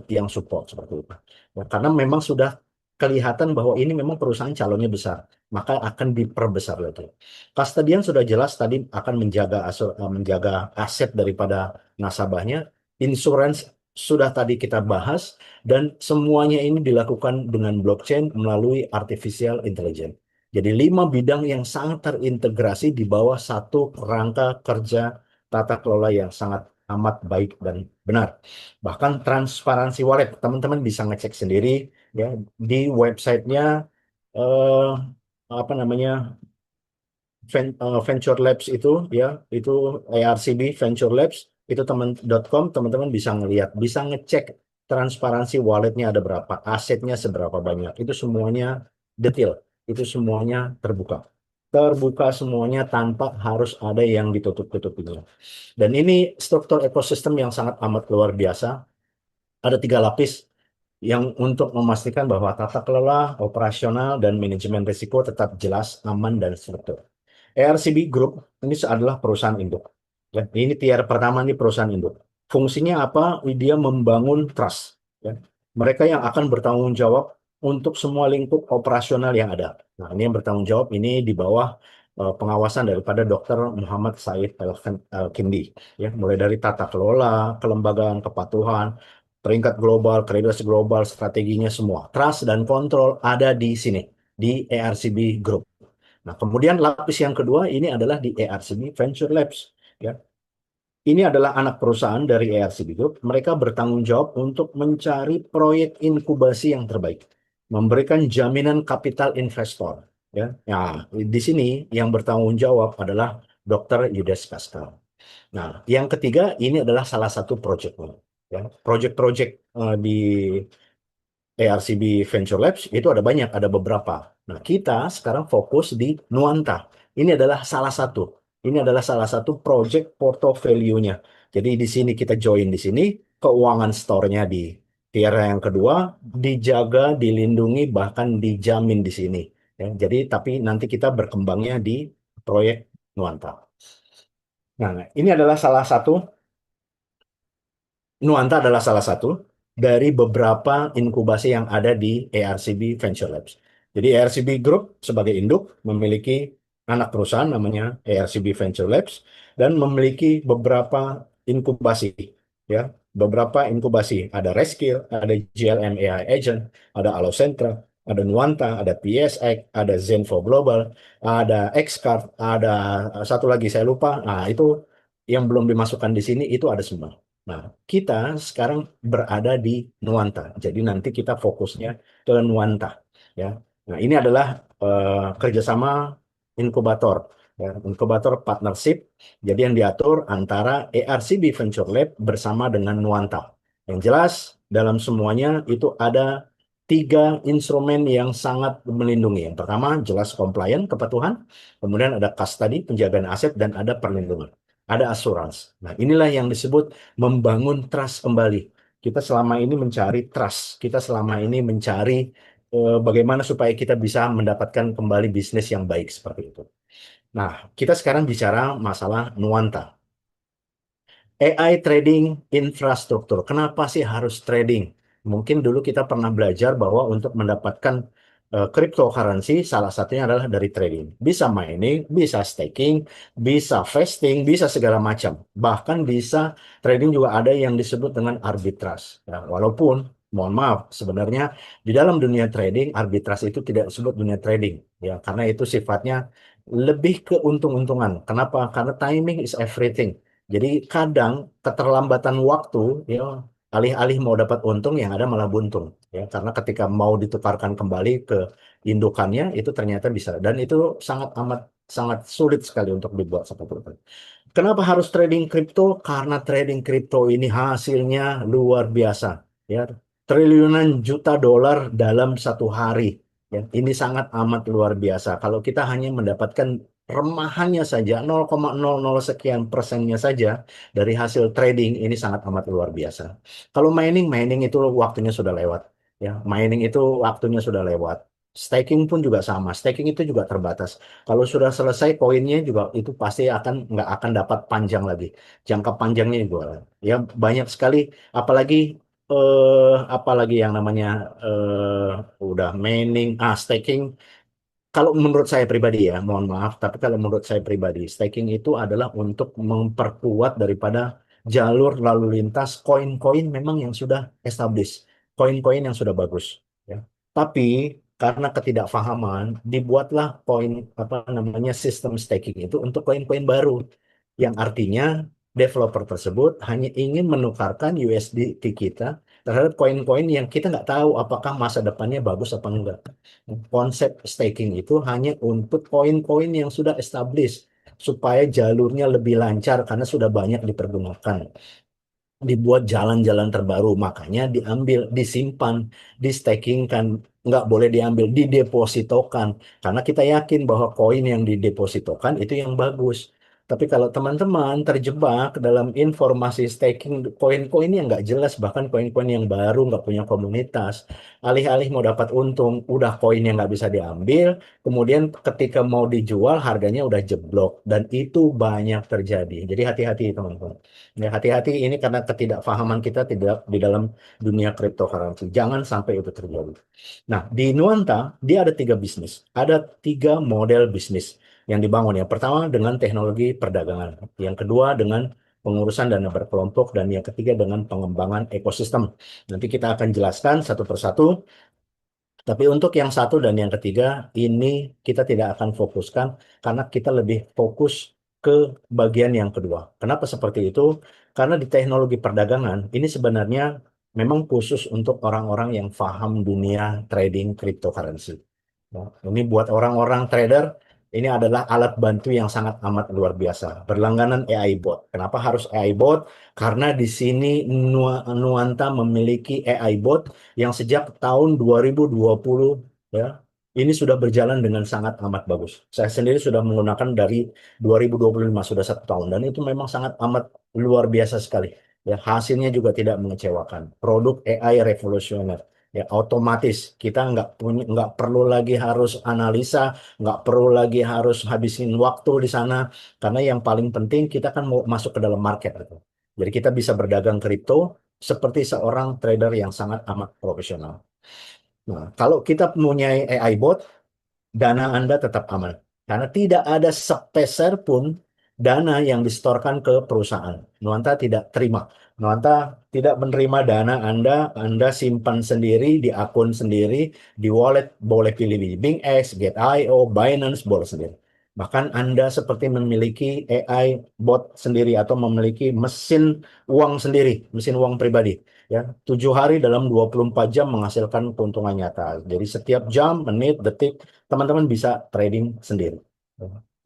yang support seperti itu. Ya, karena memang sudah kelihatan bahwa ini memang perusahaan calonnya besar, maka akan diperbesar lagi. Custodian sudah jelas tadi akan menjaga aset daripada nasabahnya. Insurance sudah tadi kita bahas, dan semuanya ini dilakukan dengan blockchain melalui artificial intelligence. Jadi 5 bidang yang sangat terintegrasi di bawah satu kerangka kerja tata kelola yang sangat amat baik dan benar. Bahkan transparansi wallet, teman-teman bisa ngecek sendiri ya di websitenya eh, apa namanya Venture Labs itu ya itu ARCB Venture Labs itu teman.com, teman-teman bisa ngelihat, bisa ngecek transparansi walletnya ada berapa, asetnya seberapa banyak, itu semuanya detail, itu semuanya terbuka, terbuka semuanya tanpa harus ada yang ditutup-tutupinya. Dan ini struktur ekosistem yang sangat amat luar biasa. Ada 3 lapis yang untuk memastikan bahwa tata kelola, operasional, dan manajemen risiko tetap jelas, aman, dan struktur. ARCB Group ini adalah perusahaan induk. Ya, ini tier pertama ini perusahaan induk. Fungsinya apa? Dia membangun trust. Ya. Mereka yang akan bertanggung jawab untuk semua lingkup operasional yang ada. Nah, ini yang bertanggung jawab ini di bawah pengawasan daripada Dr. Muhammad Said Al-Kindi. Ya, mulai dari tata kelola, kelembagaan, kepatuhan, peringkat global, kredibilitas global, strateginya semua. Trust dan kontrol ada di sini, di ARCB Group. Nah, kemudian lapis yang kedua ini adalah di ARCB Venture Labs. Ya. Ini adalah anak perusahaan dari ARCB Group. Mereka bertanggung jawab untuk mencari proyek inkubasi yang terbaik, memberikan jaminan kapital investor. Ya, nah, di sini yang bertanggung jawab adalah Dr. Yudas Kaskal. Nah, yang ketiga ini adalah salah satu proyeknya. Ya, proyek-proyek di ARCB Venture Labs itu ada banyak, ada beberapa. Nah, kita sekarang fokus di Nuanta. Ini adalah salah satu. Ini adalah salah satu project portofolionya. Jadi di sini kita join di sini, keuangan store-nya di tier yang kedua, dijaga, dilindungi, bahkan dijamin di sini. Ya, jadi tapi nanti kita berkembangnya di proyek Nuanta. Nah, ini adalah salah satu Nuanta adalah salah satu dari beberapa inkubasi yang ada di ARCB Venture Labs. Jadi ARCB Group sebagai induk memiliki anak perusahaan namanya ARCB Venture Labs dan memiliki beberapa inkubasi ya, beberapa inkubasi. Ada Reskill, ada GLM AI Agent, ada Allocentra, ada Nuanta, ada PSX, ada Zenfo Global, ada Xcard, ada satu lagi saya lupa. Nah, itu yang belum dimasukkan di sini itu ada semua. Nah, kita sekarang berada di Nuanta. Jadi nanti kita fokusnya ke Nuanta, ya. Nah, ini adalah kerjasama inkubator, ya, inkubator partnership. Jadi yang diatur antara ARCB Venture Lab bersama dengan Nuanta. Yang jelas dalam semuanya itu ada 3 instrumen yang sangat melindungi. Yang pertama jelas compliant, kepatuhan. Kemudian ada custody, penjagaan aset, dan ada perlindungan. Ada asuransi. Nah, inilah yang disebut membangun trust kembali. Kita selama ini mencari trust. Kita selama ini mencari bagaimana supaya kita bisa mendapatkan kembali bisnis yang baik seperti itu. Nah, kita sekarang bicara masalah Nuanta. AI trading infrastruktur. Kenapa sih harus trading? Mungkin dulu kita pernah belajar bahwa untuk mendapatkan cryptocurrency salah satunya adalah dari trading. Bisa mining, bisa staking, bisa vesting, bisa segala macam. Bahkan bisa trading juga ada yang disebut dengan arbitrage. Ya, walaupun, mohon maaf, sebenarnya di dalam dunia trading, arbitrage itu tidak disebut dunia trading. Ya, karena itu sifatnya lebih ke untung-untungan. Kenapa? Karena timing is everything. Jadi kadang keterlambatan waktu ya alih-alih mau dapat untung yang ada malah buntung ya karena ketika mau ditukarkan kembali ke indukannya itu ternyata bisa dan itu sangat amat sangat sulit sekali untuk dibuat seperti itu. Kenapa harus trading kripto? Karena trading kripto ini hasilnya luar biasa ya triliunan juta dolar dalam satu hari ya ini sangat amat luar biasa. Kalau kita hanya mendapatkan remahannya saja 0,00 sekian persennya saja dari hasil trading ini sangat amat luar biasa. Kalau mining itu waktunya sudah lewat. Ya, mining itu waktunya sudah lewat. Staking pun juga sama. Staking itu juga terbatas. Kalau sudah selesai koinnya juga itu pasti nggak akan dapat panjang lagi. Jangka panjangnya juga. Ya banyak sekali. Apalagi apalagi yang namanya udah mining, staking kalau menurut saya pribadi ya, mohon maaf, tapi kalau menurut saya pribadi, staking itu adalah untuk memperkuat daripada jalur lalu lintas koin-koin memang yang sudah established, koin-koin yang sudah bagus. Ya. Tapi karena ketidakfahaman, dibuatlah koin apa namanya sistem staking itu untuk koin-koin baru, yang artinya developer tersebut hanya ingin menukarkan USDT kita terhadap koin-koin yang kita nggak tahu apakah masa depannya bagus apa enggak. Konsep staking itu hanya untuk koin-koin yang sudah established supaya jalurnya lebih lancar karena sudah banyak dipergunakan, dibuat jalan-jalan terbaru, makanya diambil, disimpan, di staking kan, nggak boleh diambil, didepositokan, karena kita yakin bahwa koin yang didepositokan itu yang bagus. Tapi kalau teman-teman terjebak dalam informasi staking koin-koin yang nggak jelas, bahkan koin-koin yang baru nggak punya komunitas, alih-alih mau dapat untung, udah koin yang nggak bisa diambil, kemudian ketika mau dijual harganya udah jeblok, dan itu banyak terjadi. Jadi hati-hati teman-teman. Ya, hati-hati ini karena ketidakfahaman kita tidak di dalam dunia cryptocurrency. Jangan sampai itu terjadi. Nah, di Nuanta, dia ada tiga bisnis. Ada tiga model bisnis yang dibangun. Yang pertama dengan teknologi perdagangan. Yang kedua dengan pengurusan dana berkelompok. Dan yang ketiga dengan pengembangan ekosistem. Nanti kita akan jelaskan satu persatu. Tapi untuk yang satu dan yang ketiga, ini kita tidak akan fokuskan karena kita lebih fokus ke bagian yang kedua. Kenapa seperti itu? Karena di teknologi perdagangan, ini sebenarnya memang khusus untuk orang-orang yang paham dunia trading cryptocurrency. Nah, ini buat orang-orang trader, ini adalah alat bantu yang sangat amat luar biasa. Berlangganan AI bot. Kenapa harus AI bot? Karena di sini Nuanta memiliki AI bot yang sejak tahun 2020 ya, ini sudah berjalan dengan sangat amat bagus. Saya sendiri sudah menggunakan dari 2025, sudah 1 tahun, dan itu memang sangat amat luar biasa sekali. Ya, hasilnya juga tidak mengecewakan. Produk AI revolusioner. Ya, otomatis kita nggak perlu lagi harus analisa, nggak perlu lagi harus habisin waktu di sana, karena yang paling penting kita kan mau masuk ke dalam market gitu. Jadi kita bisa berdagang kripto seperti seorang trader yang sangat amat profesional. Nah, kalau kita punya AI bot, dana Anda tetap aman. Karena tidak ada sepeser pun dana yang disetorkan ke perusahaan. Nuanta tidak terima. Nuanta tidak menerima dana Anda simpan sendiri di akun sendiri, di wallet, boleh pilih di BingX, Get.io, Binance, boleh sendiri. Bahkan Anda seperti memiliki AI bot sendiri atau memiliki mesin uang sendiri, mesin uang pribadi. Ya, 7 hari dalam 24 jam menghasilkan keuntungan nyata. Jadi setiap jam, menit, detik, teman-teman bisa trading sendiri.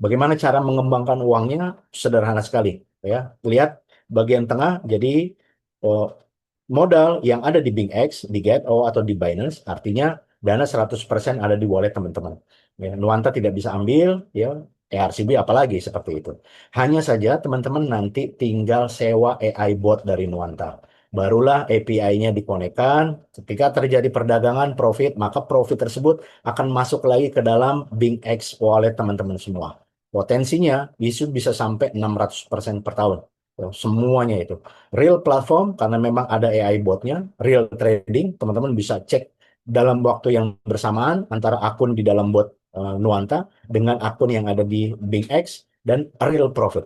Bagaimana cara mengembangkan uangnya? Sederhana sekali. Ya, lihat bagian tengah. Jadi oh, modal yang ada di BingX, di Get.io atau di Binance, artinya dana 100% ada di wallet teman-teman. Ya, Nuanta tidak bisa ambil, ya, ERCB apalagi seperti itu. Hanya saja teman-teman nanti tinggal sewa AI bot dari Nuanta. Barulah API-nya dikonekkan. Ketika terjadi perdagangan profit, maka profit tersebut akan masuk lagi ke dalam BingX wallet teman-teman semua. Potensinya bisa sampai 600% per tahun. Ya, semuanya itu. Real platform karena memang ada AI botnya, real trading, teman-teman bisa cek dalam waktu yang bersamaan antara akun di dalam bot Nuanta dengan akun yang ada di BingX dan real profit.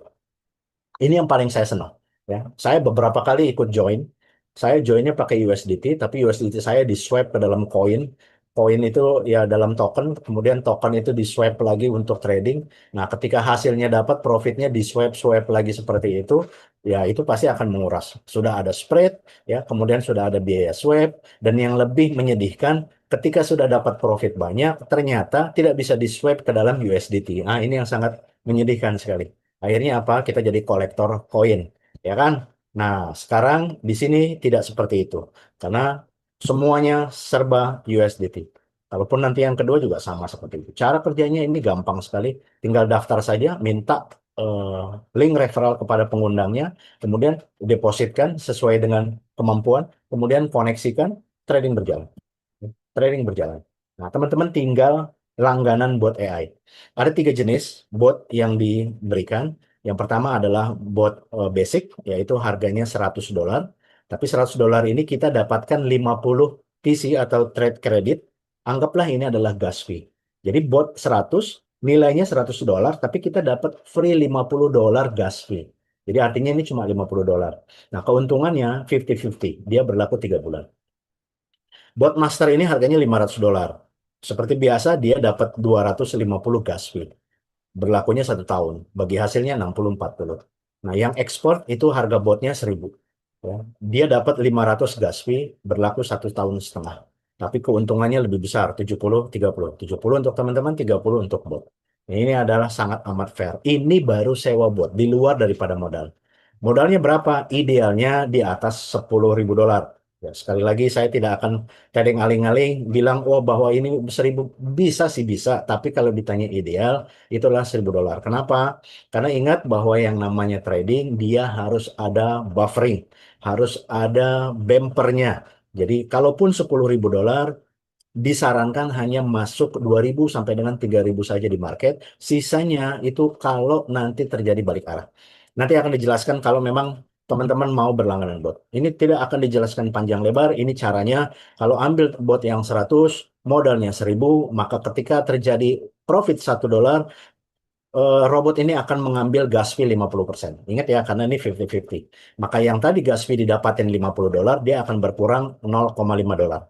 Ini yang paling saya senang. Ya, saya beberapa kali ikut join. Saya joinnya pakai USDT, tapi USDT saya di swipe ke dalam koin. Koin itu ya dalam token, kemudian token itu di swipe lagi untuk trading. Nah, ketika hasilnya dapat, profitnya di swipe swipe lagi seperti itu, ya itu pasti akan menguras. Sudah ada spread, ya, kemudian sudah ada biaya swipe, dan yang lebih menyedihkan, ketika sudah dapat profit banyak, ternyata tidak bisa di swipe ke dalam USDT. Nah, ini yang sangat menyedihkan sekali. Akhirnya apa? Kita jadi kolektor koin, ya kan? Nah, sekarang di sini tidak seperti itu, karena semuanya serba USDT. Kalaupun nanti yang kedua juga sama seperti itu. Cara kerjanya ini gampang sekali, tinggal daftar saja, minta eh, link referral kepada pengundangnya, kemudian depositkan sesuai dengan kemampuan, kemudian koneksikan, trading berjalan. Trading berjalan. Nah, teman-teman tinggal langganan bot AI. Ada 3 jenis bot yang diberikan. Yang pertama adalah bot basic, yaitu harganya $100. Tapi $100 ini kita dapatkan 50 TC atau trade credit. Anggaplah ini adalah gas fee. Jadi bot 100, nilainya $100, tapi kita dapat free $50 gas fee. Jadi artinya ini cuma $50. Nah, keuntungannya 50-50. Dia berlaku 3 bulan. Bot master ini harganya $500. Seperti biasa, dia dapat 250 gas fee. Berlakunya 1 tahun. Bagi hasilnya 60-40. Nah, yang ekspor itu harga botnya 1.000. Ya. Dia dapat 500 gas fee berlaku 1 tahun setengah. Tapi keuntungannya lebih besar, 70-30. 70 untuk teman-teman, 30 untuk bot. Ini adalah sangat amat fair. Ini baru sewa bot, di luar daripada modal. Modalnya berapa? Idealnya di atas $10.000. Ya, sekali lagi saya tidak akan kadang aling-aling bilang, oh bahwa ini 1.000 bisa sih bisa. Tapi kalau ditanya ideal, itulah $1.000. Kenapa? Karena ingat bahwa yang namanya trading, dia harus ada buffering, harus ada bumpernya. Jadi kalaupun $10.000, disarankan hanya masuk 2.000 sampai dengan 3.000 saja di market. Sisanya itu kalau nanti terjadi balik arah. Nanti akan dijelaskan kalau memang teman-teman mau berlangganan bot. Ini tidak akan dijelaskan panjang lebar. Ini caranya kalau ambil bot yang 100, modalnya 1.000, maka ketika terjadi profit $1, robot ini akan mengambil gas fee 50%. Ingat ya, karena ini 50-50. Maka yang tadi gas fee didapatin $50, dia akan berkurang $0,5.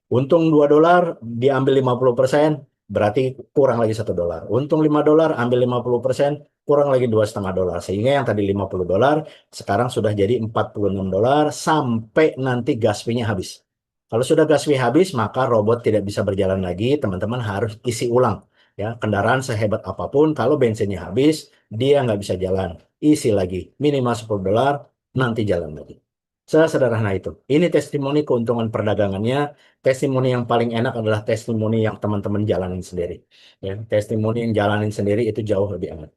Untung $2, diambil 50%, berarti kurang lagi $1. Untung $5, ambil 50%, kurang lagi $2,5. Sehingga yang tadi $50, sekarang sudah jadi $46 sampai nanti gas fee-nya habis. Kalau sudah gas fee habis, maka robot tidak bisa berjalan lagi. Teman-teman harus isi ulang. Ya, kendaraan sehebat apapun, kalau bensinnya habis, dia nggak bisa jalan. Isi lagi, minimal $10, nanti jalan lagi. Sesederhana itu. Ini testimoni keuntungan perdagangannya. Testimoni yang paling enak adalah testimoni yang teman-teman jalanin sendiri. Ya, testimoni yang jalanin sendiri itu jauh lebih enak.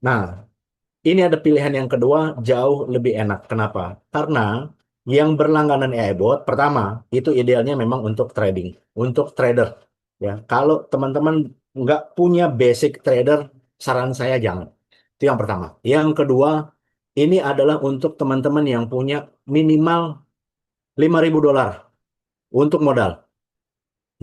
Nah, ini ada pilihan yang kedua, jauh lebih enak. Kenapa? Karena yang berlangganan AI bot, pertama, itu idealnya memang untuk trading, untuk trader. Ya, kalau teman-teman nggak punya basic trader, saran saya jangan. Itu yang pertama. Yang kedua, ini adalah untuk teman-teman yang punya minimal $5.000 untuk modal.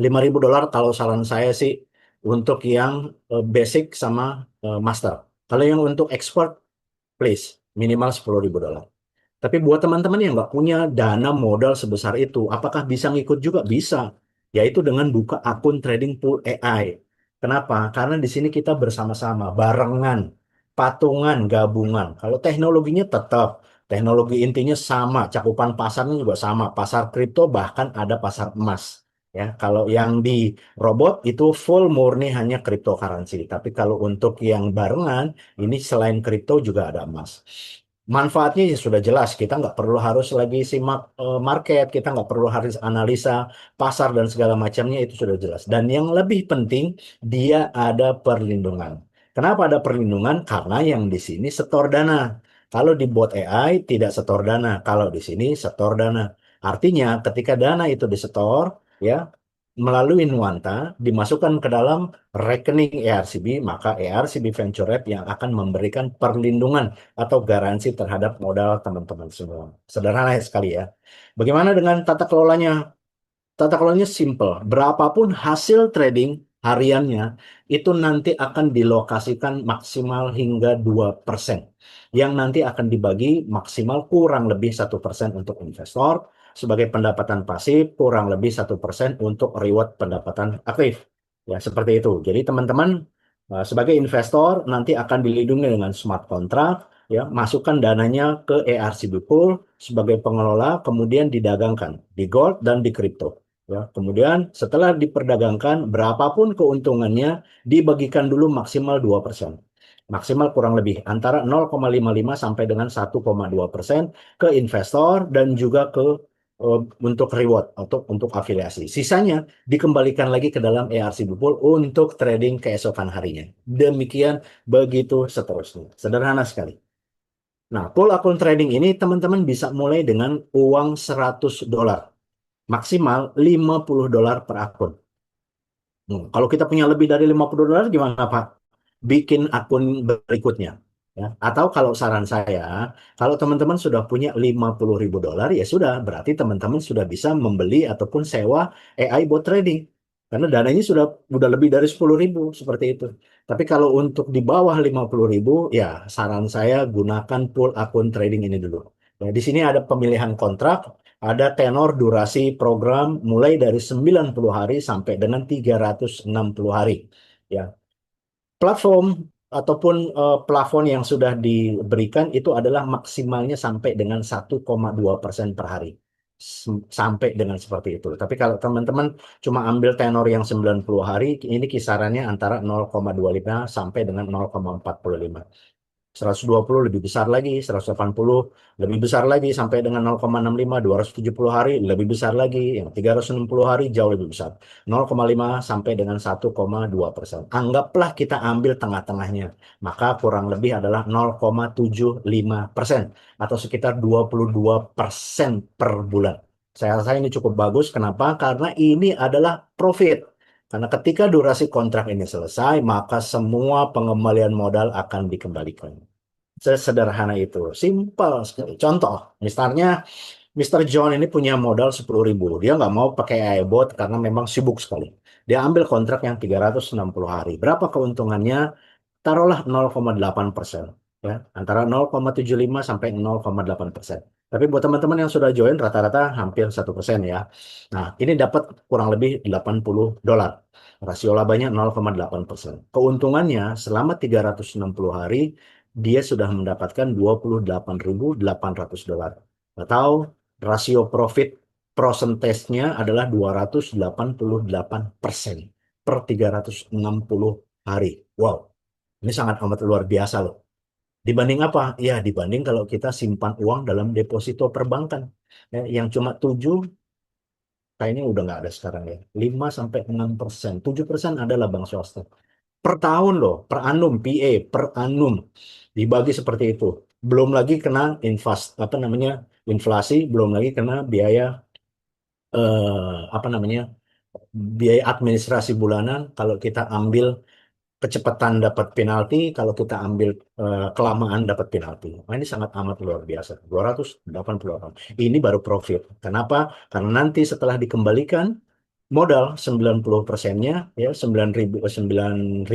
$5.000 kalau saran saya sih untuk yang basic sama master. Kalau yang untuk expert, please minimal $10.000. Tapi buat teman-teman yang nggak punya dana modal sebesar itu, apakah bisa ngikut juga? Bisa. Yaitu dengan buka akun trading pool AI. Kenapa? Karena di sini kita bersama-sama, barengan, patungan, gabungan. Kalau teknologinya tetap, teknologi intinya sama, cakupan pasarnya juga sama. Pasar kripto bahkan ada pasar emas. Ya, kalau yang di robot itu full murni hanya cryptocurrency. Tapi kalau untuk yang barengan, ini selain kripto juga ada emas. Manfaatnya ya sudah jelas, kita nggak perlu harus lagi simak market, kita nggak perlu harus analisa pasar dan segala macamnya itu sudah jelas. Dan yang lebih penting, dia ada perlindungan. Kenapa ada perlindungan? Karena yang di sini setor dana. Kalau di bot AI tidak setor dana, kalau di sini setor dana. Artinya ketika dana itu disetor, ya melalui Nuanta dimasukkan ke dalam rekening ERCB, maka ERCB Venture Lab yang akan memberikan perlindungan atau garansi terhadap modal teman-teman semua. Sederhana sekali ya. Bagaimana dengan tata kelolanya? Tata kelolanya simple. Berapapun hasil trading hariannya, itu nanti akan dilokasikan maksimal hingga 2%. Yang nanti akan dibagi maksimal kurang lebih 1% untuk investor, sebagai pendapatan pasif, kurang lebih 1% untuk reward pendapatan aktif. Ya, seperti itu. Jadi teman-teman sebagai investor nanti akan dilindungi dengan smart contract, ya, masukkan dananya ke ERCB Pool sebagai pengelola, kemudian didagangkan di gold dan di kripto. Ya, kemudian setelah diperdagangkan, berapapun keuntungannya dibagikan dulu maksimal 2%. Maksimal kurang lebih antara 0,55 sampai dengan 1,2% ke investor dan juga ke untuk reward atau untuk afiliasi. Sisanya dikembalikan lagi ke dalam ERC Pool untuk trading keesokan harinya. Demikian begitu seterusnya. Sederhana sekali. Nah, pool akun trading ini teman-teman bisa mulai dengan uang $100. Maksimal $50 per akun. Kalau kita punya lebih dari $50 gimana Pak? Bikin akun berikutnya. Ya. Atau kalau saran saya, kalau teman-teman sudah punya $50.000, ya sudah, berarti teman-teman sudah bisa membeli ataupun sewa AI bot trading. Karena dananya sudah lebih dari 10.000, seperti itu. Tapi kalau untuk di bawah 50.000, ya saran saya gunakan pool akun trading ini dulu. Ya, di sini ada pemilihan kontrak, ada tenor durasi program mulai dari 90 hari sampai dengan 360 hari. Ya, platform ataupun plafon yang sudah diberikan itu adalah maksimalnya sampai dengan 1,2% per hari. Sampai dengan seperti itu. Tapi kalau teman-teman cuma ambil tenor yang 90 hari, ini kisarannya antara 0,25 sampai dengan 0,45. 120 lebih besar lagi, 180 lebih besar lagi sampai dengan 0,65, 270 hari lebih besar lagi, yang 360 hari jauh lebih besar. 0,5 sampai dengan 1,2%. Anggaplah kita ambil tengah-tengahnya, maka kurang lebih adalah 0,75% atau sekitar 22% per bulan. Saya rasa ini cukup bagus. Kenapa? Karena ini adalah profit. Karena ketika durasi kontrak ini selesai, maka semua pengembalian modal akan dikembalikan. Sesederhana itu. Simpel sekali. Contoh, misalnya Mr. John ini punya modal 10.000. Dia nggak mau pakai iBot karena memang sibuk sekali. Dia ambil kontrak yang 360 hari. Berapa keuntungannya? Taruhlah 0,8%. Ya, antara 0,75 sampai 0,8%. Tapi buat teman-teman yang sudah join rata-rata hampir 1% ya. Nah, ini dapat kurang lebih $80. Rasio labanya 0,8%. Keuntungannya selama 360 hari dia sudah mendapatkan $28.800. Atau rasio profit persentasenya adalah 288% per 360 hari. Wow, ini sangat amat luar biasa loh. Dibanding apa? Ya, dibanding kalau kita simpan uang dalam deposito perbankan. Ya, yang cuma 7, kayaknya udah nggak ada sekarang ya. 5 sampai 6%. 7% adalah bank swasta. Per tahun loh, per annum, PA, per annum. Dibagi seperti itu. Belum lagi kena apa namanya, inflasi, belum lagi kena biaya, apa namanya, biaya administrasi bulanan. Kalau kita ambil kecepatan dapat penalti, kalau kita ambil kelamaan dapat penalti. Nah, ini sangat amat luar biasa. 288. Ini baru profit. Kenapa? Karena nanti setelah dikembalikan modal 90%-nya ya 9.000, 9.000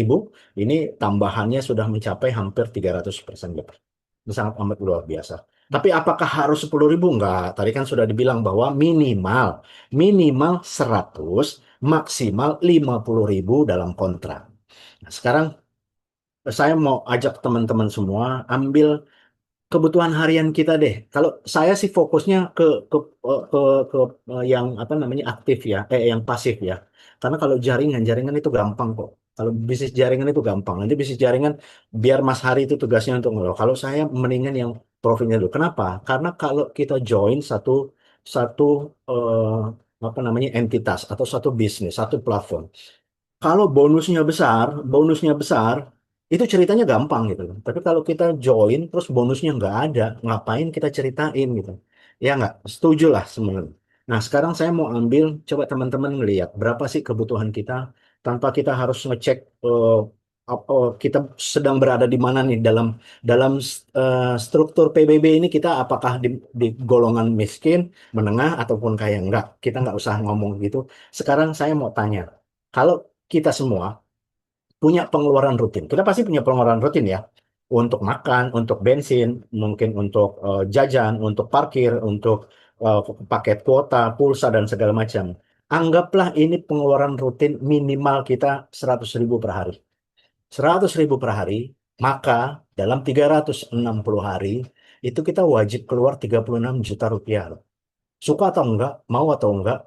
ini tambahannya sudah mencapai hampir 300% lebih. Ini sangat amat luar biasa. Tapi apakah harus 10.000? Enggak. Tadi kan sudah dibilang bahwa minimal 100, maksimal 50.000 dalam kontrak. Nah, sekarang saya mau ajak teman-teman semua ambil kebutuhan harian kita deh. Kalau saya sih fokusnya ke ke ke yang apa namanya aktif ya, yang pasif ya. Karena kalau jaringan itu gampang kok. Kalau bisnis jaringan itu gampang. Nanti bisnis jaringan biar Mas Hari itu tugasnya untuk ngelola. Kalau saya mendingan yang profitnya dulu. Kenapa? Karena kalau kita join satu satu apa namanya entitas atau satu bisnis, satu platform. Kalau bonusnya besar, itu ceritanya gampang gitu loh. Tapi kalau kita join terus bonusnya nggak ada, ngapain kita ceritain gitu? Ya nggak, setuju lah sebenarnya. Nah sekarang saya mau ambil, coba teman-teman ngelihat berapa sih kebutuhan kita tanpa kita harus ngecek kita sedang berada di mana nih dalam dalam struktur PBB ini kita apakah di golongan miskin, menengah ataupun kaya enggak. Kita nggak usah ngomong gitu. Sekarang saya mau tanya. Kalau kita semua punya pengeluaran rutin. Kita pasti punya pengeluaran rutin ya. Untuk makan, untuk bensin, mungkin untuk jajan, untuk parkir, untuk paket kuota, pulsa, dan segala macam. Anggaplah ini pengeluaran rutin minimal kita 100.000 per hari. 100.000 per hari, maka dalam 360 hari, itu kita wajib keluar 36 juta rupiah. Suka atau enggak, mau atau enggak,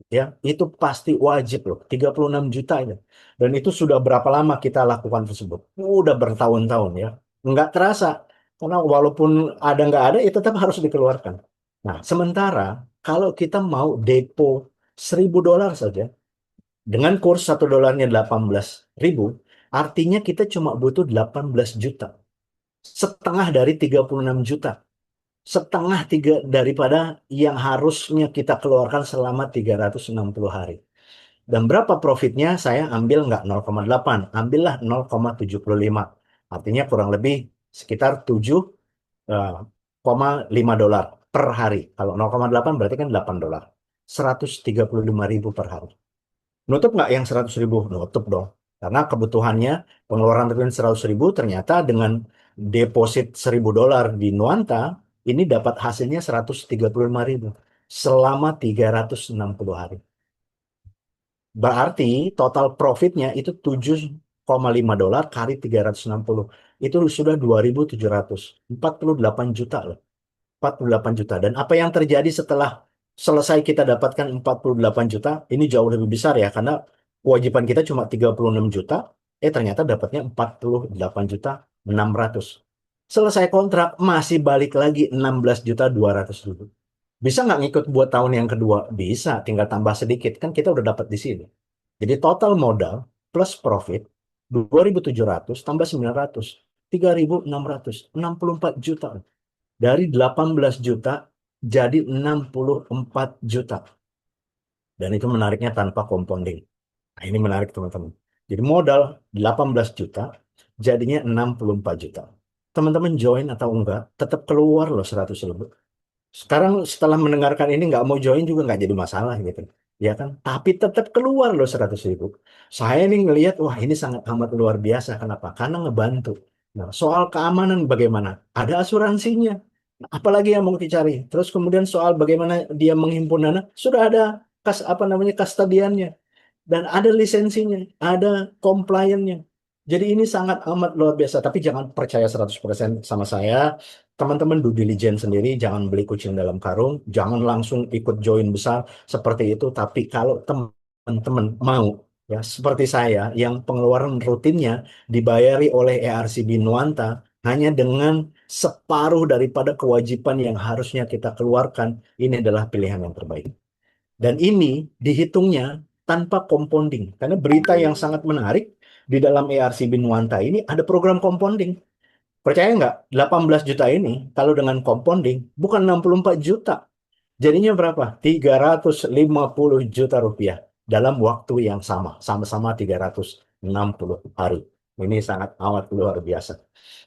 ya itu pasti wajib loh 36 juta itu dan itu sudah berapa lama kita lakukan tersebut udah bertahun-tahun ya nggak terasa karena walaupun ada nggak ada itu tetap harus dikeluarkan. Nah sementara kalau kita mau depo $1.000 saja dengan kurs $1 18.000 artinya kita cuma butuh 18 juta setengah dari 36 juta setengah tiga daripada yang harusnya kita keluarkan selama 360 hari. Dan berapa profitnya? Saya ambil nggak 0,8, ambillah 0,75. Artinya kurang lebih sekitar 7,5 dolar per hari. Kalau 0,8 berarti kan $8. 135.000 per hari. Nutup nggak yang 100.000? Nutup dong. Karena kebutuhannya pengeluaran rutin 100.000 ternyata dengan deposit $1.000 di Nuanta, ini dapat hasilnya 135.000 selama 360 hari. Berarti total profitnya itu $1,5 kali 360. Itu sudah 2.748 juta loh. 48 juta. Dan apa yang terjadi setelah selesai kita dapatkan 48 juta, ini jauh lebih besar ya, karena kewajiban kita cuma 36 juta, ternyata dapatnya 48 juta 600. Selesai kontrak, masih balik lagi 16.200.000. Bisa nggak ngikut buat tahun yang kedua? Bisa, tinggal tambah sedikit. Kan kita udah dapat di sini. Jadi total modal plus profit 2.700 tambah 900, 3.664 juta. Dari 18 juta jadi 64 juta. Dan itu menariknya tanpa compounding. Nah, ini menarik teman-teman. Jadi modal 18 juta jadinya 64 juta. Teman-teman join atau enggak, tetap keluar loh 100.000. Sekarang setelah mendengarkan ini nggak mau join juga nggak jadi masalah gitu. Ya kan? Tapi tetap keluar loh 100.000. Saya nih ngelihat, wah ini sangat amat luar biasa. Kenapa? Karena ngebantu. Nah, soal keamanan bagaimana? Ada asuransinya. Nah, apalagi yang mau dicari? Terus kemudian soal bagaimana dia menghimpun dana, sudah ada apa namanya kastadiannya dan ada lisensinya, ada compliance-nya. Jadi ini sangat amat luar biasa, tapi jangan percaya 100% sama saya. Teman-teman due diligence sendiri, jangan beli kucing dalam karung, jangan langsung ikut join besar seperti itu. Tapi kalau teman-teman mau, ya seperti saya, yang pengeluaran rutinnya dibayari oleh ERCB Nuanta hanya dengan separuh daripada kewajiban yang harusnya kita keluarkan, ini adalah pilihan yang terbaik. Dan ini dihitungnya tanpa compounding. Karena berita yang sangat menarik di dalam ERCB Nuanta ini ada program compounding. Percaya nggak? 18 juta ini kalau dengan compounding bukan 64 juta. Jadinya berapa? 350 juta rupiah dalam waktu yang sama. Sama-sama 360 hari. Ini sangat amat luar biasa.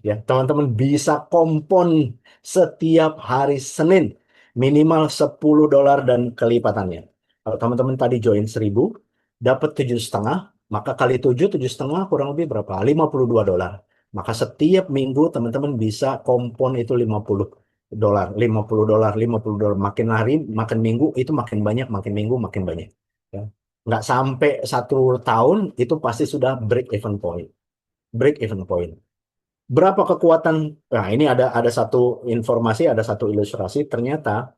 Ya, teman-teman bisa kompon setiap hari Senin minimal $10 dan kelipatannya. Kalau teman-teman tadi join 1.000, dapat 7,5, maka kali 7, 7,5 kurang lebih berapa? $52. Maka setiap minggu teman-teman bisa kompon itu $50, $50, $50. Makin hari, makin minggu itu makin banyak, makin minggu makin banyak. Ya. Nggak sampai 1 tahun itu pasti sudah break even point. Break even point. Berapa kekuatan? Nah, ini ada satu informasi, ada satu ilustrasi. Ternyata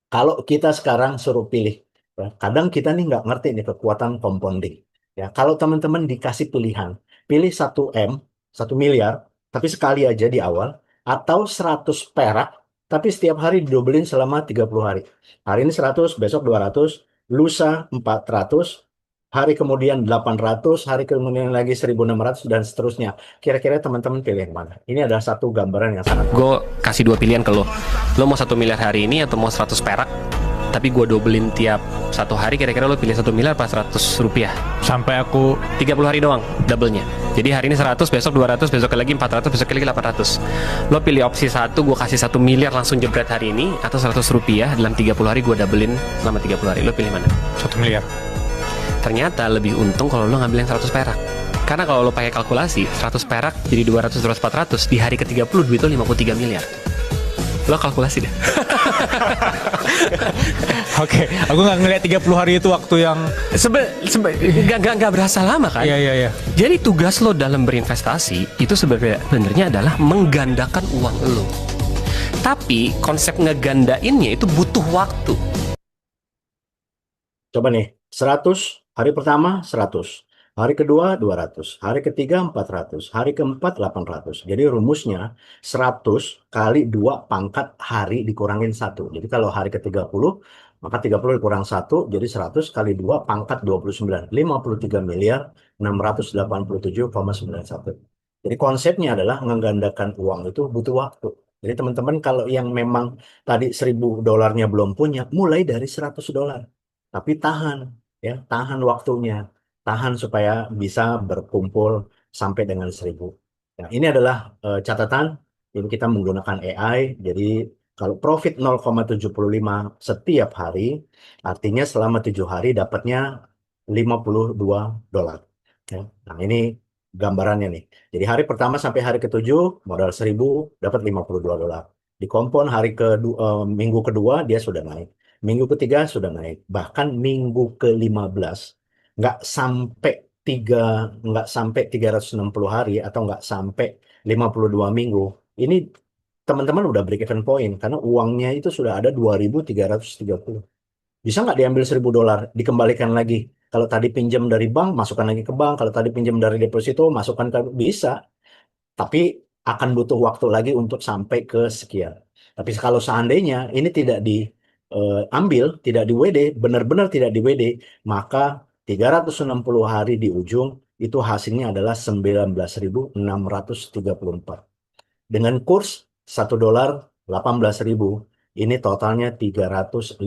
kalau kita sekarang suruh pilih, ya, kadang kita nih nggak ngerti nih kekuatan compounding. Ya, kalau teman-teman dikasih pilihan, pilih 1 M, 1 miliar, tapi sekali aja di awal, atau 100 perak, tapi setiap hari didobelin selama 30 hari. Hari ini 100, besok 200, lusa 400, hari kemudian 800, hari kemudian lagi 1.600, dan seterusnya. Kira-kira teman-teman pilih yang mana? Ini adalah satu gambaran yang sangat... Gue kasih 2 pilihan ke lo. Lo mau 1 miliar hari ini atau mau 100 perak? Tapi gue dobelin tiap 1 hari, kira-kira lo pilih 1 miliar pas 100 rupiah? Sampai aku 30 hari doang, double-nya. Jadi hari ini 100, besok 200, besok lagi 400, besok lagi 800. Lo pilih opsi 1, gue kasih 1 miliar langsung jebret hari ini, atau 100 rupiah dalam 30 hari gue doublein selama 30 hari. Lo pilih mana? 1 miliar. Ternyata lebih untung kalau lo ngambil yang 100 perak. Karena kalau lo pakai kalkulasi, 100 perak jadi 200, 200, 400, di hari ke-30 duit lo 53 miliar. Lo kalkulasi deh. Oke, aku nggak ngeliat 30 hari itu waktu yang... Nggak berasa lama kan? Iya. Jadi tugas lo dalam berinvestasi itu sebenarnya adalah menggandakan uang lo. Tapi konsep ngegandainnya itu butuh waktu. Coba nih, 100, hari pertama 100, hari kedua 200, hari ketiga 400, hari keempat 800. Jadi rumusnya 100 kali 2 pangkat hari dikurangin 1. Jadi kalau hari ke-30, maka 30 dikurang 1, jadi 100 kali 2 pangkat 29. 53 miliar 687,91. Jadi konsepnya adalah menggandakan uang itu butuh waktu. Jadi teman-teman kalau yang memang tadi $1.000 belum punya, mulai dari $100. Tapi tahan, ya, tahan waktunya, tahan supaya bisa berkumpul sampai dengan 1.000. Nah, ini adalah catatan. Ini kita menggunakan AI. Jadi kalau profit 0,75 setiap hari, artinya selama 7 hari dapatnya $52. Ya. Nah, ini gambarannya nih. Jadi hari pertama sampai hari ke-7 modal 1.000 dapat $52. Di kompon minggu kedua dia sudah naik. Minggu ketiga sudah naik. Bahkan minggu ke-15 nggak sampai nggak sampai 360 hari atau nggak sampai 52 minggu, ini teman-teman udah break even point karena uangnya itu sudah ada 2.330. Bisa nggak diambil $1.000, dikembalikan lagi? Kalau tadi pinjam dari bank, masukkan lagi ke bank. Kalau tadi pinjam dari deposito, masukkan ke bisa. Tapi akan butuh waktu lagi untuk sampai ke sekian. Tapi kalau seandainya ini tidak diambil, tidak di WD, benar-benar tidak di WD, maka 360 hari di ujung itu hasilnya adalah 19.634. Dengan kurs $1 18.000, ini totalnya 358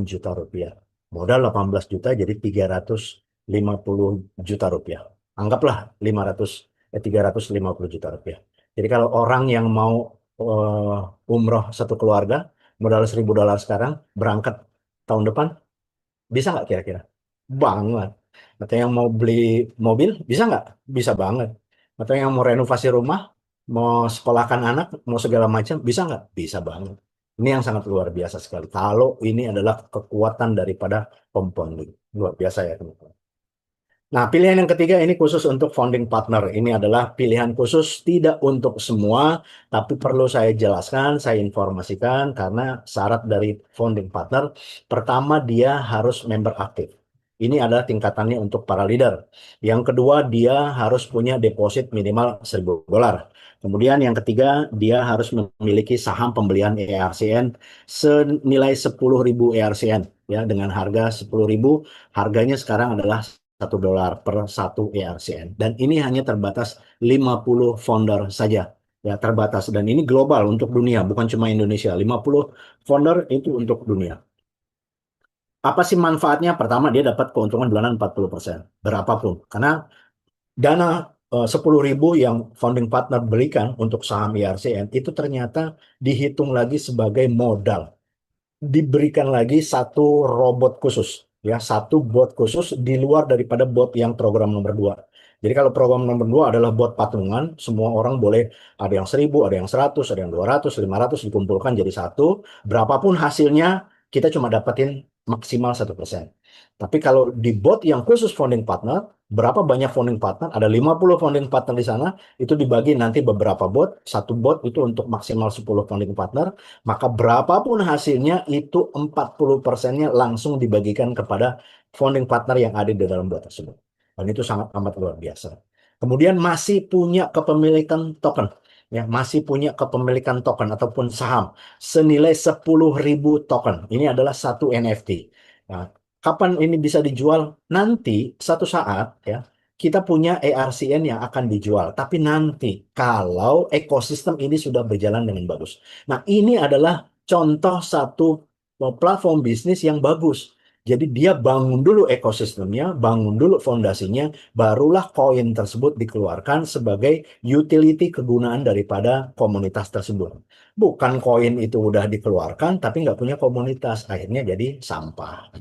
juta rupiah. Modal 18 juta jadi 350 juta rupiah. Anggaplah 350 juta rupiah. Jadi kalau orang yang mau umroh satu keluarga, modal $1.000 sekarang, berangkat tahun depan, bisa nggak kira-kira? Banget. Atau yang mau beli mobil, bisa nggak? Bisa banget. Atau yang mau renovasi rumah, mau sekolahkan anak, mau segala macam, bisa nggak? Bisa banget. Ini yang sangat luar biasa sekali. Kalau ini adalah kekuatan daripada compounding. Luar biasa ya teman-teman. Nah, pilihan yang ketiga ini khusus untuk founding partner. Ini adalah pilihan khusus tidak untuk semua, tapi perlu saya jelaskan, saya informasikan karena syarat dari founding partner, pertama dia harus member aktif. Ini adalah tingkatannya untuk para leader. Yang kedua, dia harus punya deposit minimal $1.000. Kemudian yang ketiga, dia harus memiliki saham pembelian ERCN senilai 10.000 ERCN ya dengan harga 10.000. Harganya sekarang adalah $1 per satu ERCN. Dan ini hanya terbatas 50 founder saja. Ya, terbatas. Dan ini global untuk dunia, bukan cuma Indonesia. 50 founder itu untuk dunia. Apa sih manfaatnya? Pertama, dia dapat keuntungan bulanan 40%. Berapapun. Karena dana 10.000 yang founding partner berikan untuk saham ERCN itu ternyata dihitung lagi sebagai modal, diberikan lagi satu robot khusus, ya, satu bot khusus di luar daripada bot yang program nomor 2. Jadi kalau program nomor 2 adalah bot patungan, semua orang boleh ada yang 1.000, ada yang 100, ada yang 200, 500 dikumpulkan jadi satu. Berapapun hasilnya, kita cuma dapetin maksimal 1%. Tapi kalau di bot yang khusus founding partner, berapa banyak founding partner? Ada 50 founding partner di sana, itu dibagi nanti beberapa bot. Satu bot itu untuk maksimal 10 founding partner. Maka berapapun hasilnya itu 40%-nya langsung dibagikan kepada founding partner yang ada di dalam bot tersebut. Dan itu sangat amat luar biasa. Kemudian masih punya kepemilikan token. Ya, masih punya kepemilikan token ataupun saham senilai 10.000 token. Ini adalah satu NFT. Nah, kapan ini bisa dijual? Nanti satu saat ya kita punya ERCN yang akan dijual. Tapi nanti kalau ekosistem ini sudah berjalan dengan bagus. Nah, ini adalah contoh satu platform bisnis yang bagus. Jadi dia bangun dulu ekosistemnya, bangun dulu fondasinya, barulah koin tersebut dikeluarkan sebagai utility kegunaan daripada komunitas tersebut. Bukan koin itu udah dikeluarkan tapi nggak punya komunitas, akhirnya jadi sampah.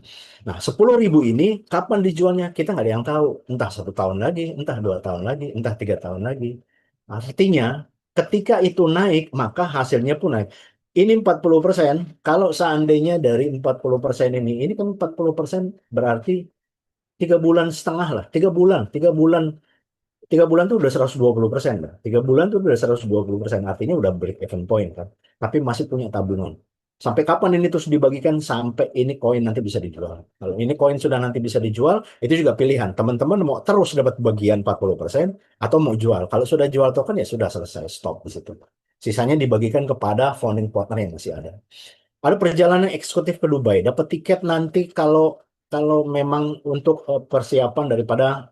Nah, 10.000 ini kapan dijualnya? Kita nggak ada yang tahu. Entah 1 tahun lagi, entah 2 tahun lagi, entah 3 tahun lagi. Artinya, ketika itu naik, maka hasilnya pun naik. Ini 40%. Kalau seandainya dari 40% ini kan 40% berarti 3,5 bulan lah. 3 bulan, 3 bulan 3 bulan tuh udah 120% lah. 3 bulan tuh udah 120%. Artinya udah break even point kan. Tapi masih punya tabungan. Sampai kapan ini terus dibagikan? Sampai ini koin nanti bisa dijual. Kalau ini koin sudah nanti bisa dijual, itu juga pilihan. Teman-teman mau terus dapat bagian 40% atau mau jual. Kalau sudah jual token ya sudah selesai. Stop di situ. Sisanya dibagikan kepada founding partner yang masih ada. Ada perjalanan eksekutif ke Dubai. Dapat tiket nanti kalau kalau memang untuk persiapan daripada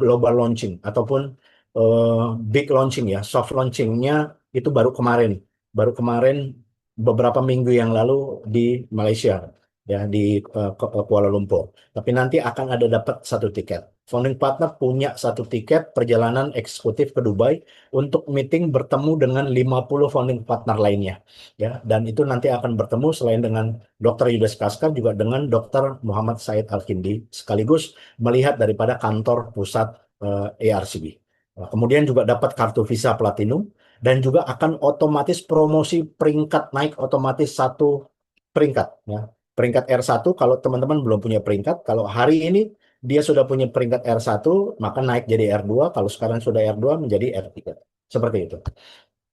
global launching ataupun big launching ya, soft launchingnya itu baru kemarin beberapa minggu yang lalu di Malaysia ya di Kuala Lumpur. Tapi nanti akan ada dapat satu tiket. Founding partner punya satu tiket perjalanan eksekutif ke Dubai untuk meeting bertemu dengan 50 founding partner lainnya ya, dan itu nanti akan bertemu selain dengan Dr. Yudas Kaskar juga dengan Dr. Muhammad Said Al-Kindi sekaligus melihat daripada kantor pusat ARCB. Nah, kemudian juga dapat kartu Visa Platinum dan juga akan otomatis promosi peringkat naik otomatis satu peringkat ya. Peringkat R1 kalau teman-teman belum punya peringkat, kalau hari ini dia sudah punya peringkat R1, maka naik jadi R2, kalau sekarang sudah R2 menjadi R3. Seperti itu.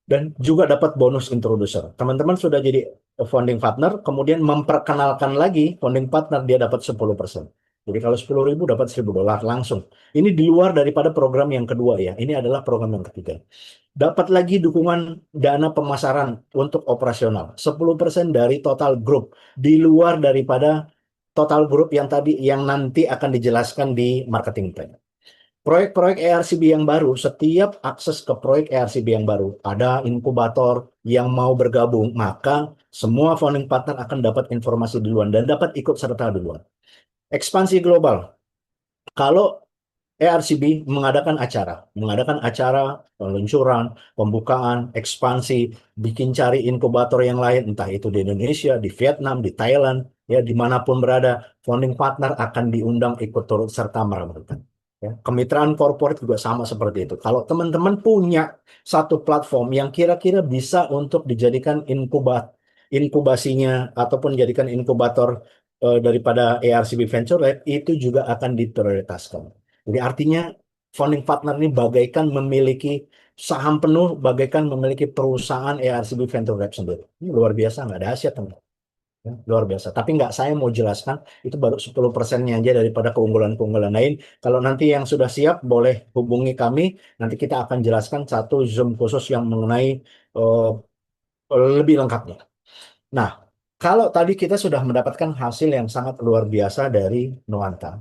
Dan juga dapat bonus introducer. Teman-teman sudah jadi founding partner, kemudian memperkenalkan lagi founding partner, dia dapat 10%. Jadi kalau 10.000 dapat $1.000 langsung. Ini di luar daripada program yang kedua ya. Ini adalah program yang ketiga. Dapat lagi dukungan dana pemasaran untuk operasional. 10% dari total grup. Di luar daripada total grup yang tadi, yang nanti akan dijelaskan di marketing plan. Proyek-proyek ERCB yang baru, setiap akses ke proyek ERCB yang baru, ada inkubator yang mau bergabung, maka semua founding partner akan dapat informasi duluan dan dapat ikut serta duluan. Ekspansi global. Kalau ERCB mengadakan acara peluncuran, pembukaan, ekspansi, bikin cari inkubator yang lain, entah itu di Indonesia, di Vietnam, di Thailand, ya dimanapun berada, founding partner akan diundang ikut turut serta meramaikan. Ya, kemitraan corporate juga sama seperti itu. Kalau teman-teman punya satu platform yang kira-kira bisa untuk dijadikan inkubasinya ataupun dijadikan inkubator daripada ERCB Venture Lab, itu juga akan diprioritaskan. Jadi artinya founding partner ini bagaikan memiliki saham penuh, bagaikan memiliki perusahaan ERCB Venture Lab sendiri. Ini luar biasa, nggak ada Asia teman. Ya, luar biasa. Tapi nggak saya mau jelaskan, itu baru 10%-nya aja daripada keunggulan-keunggulan lain. Kalau nanti yang sudah siap, boleh hubungi kami. Nanti kita akan jelaskan satu Zoom khusus yang mengenai eh, lebih lengkapnya. Nah, kalau tadi kita sudah mendapatkan hasil yang sangat luar biasa dari Nuanta,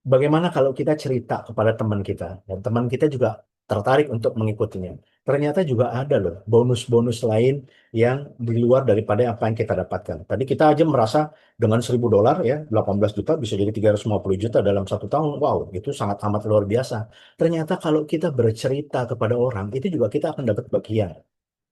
bagaimana kalau kita cerita kepada teman kita, dan teman kita juga tertarik untuk mengikutinya? Ternyata juga ada loh bonus-bonus lain yang di luar daripada apa yang kita dapatkan. Tadi kita aja merasa dengan $1.000 ya, 18 juta bisa jadi 350 juta dalam 1 tahun. Wow, itu sangat amat luar biasa. Ternyata kalau kita bercerita kepada orang, itu juga kita akan dapat bagian.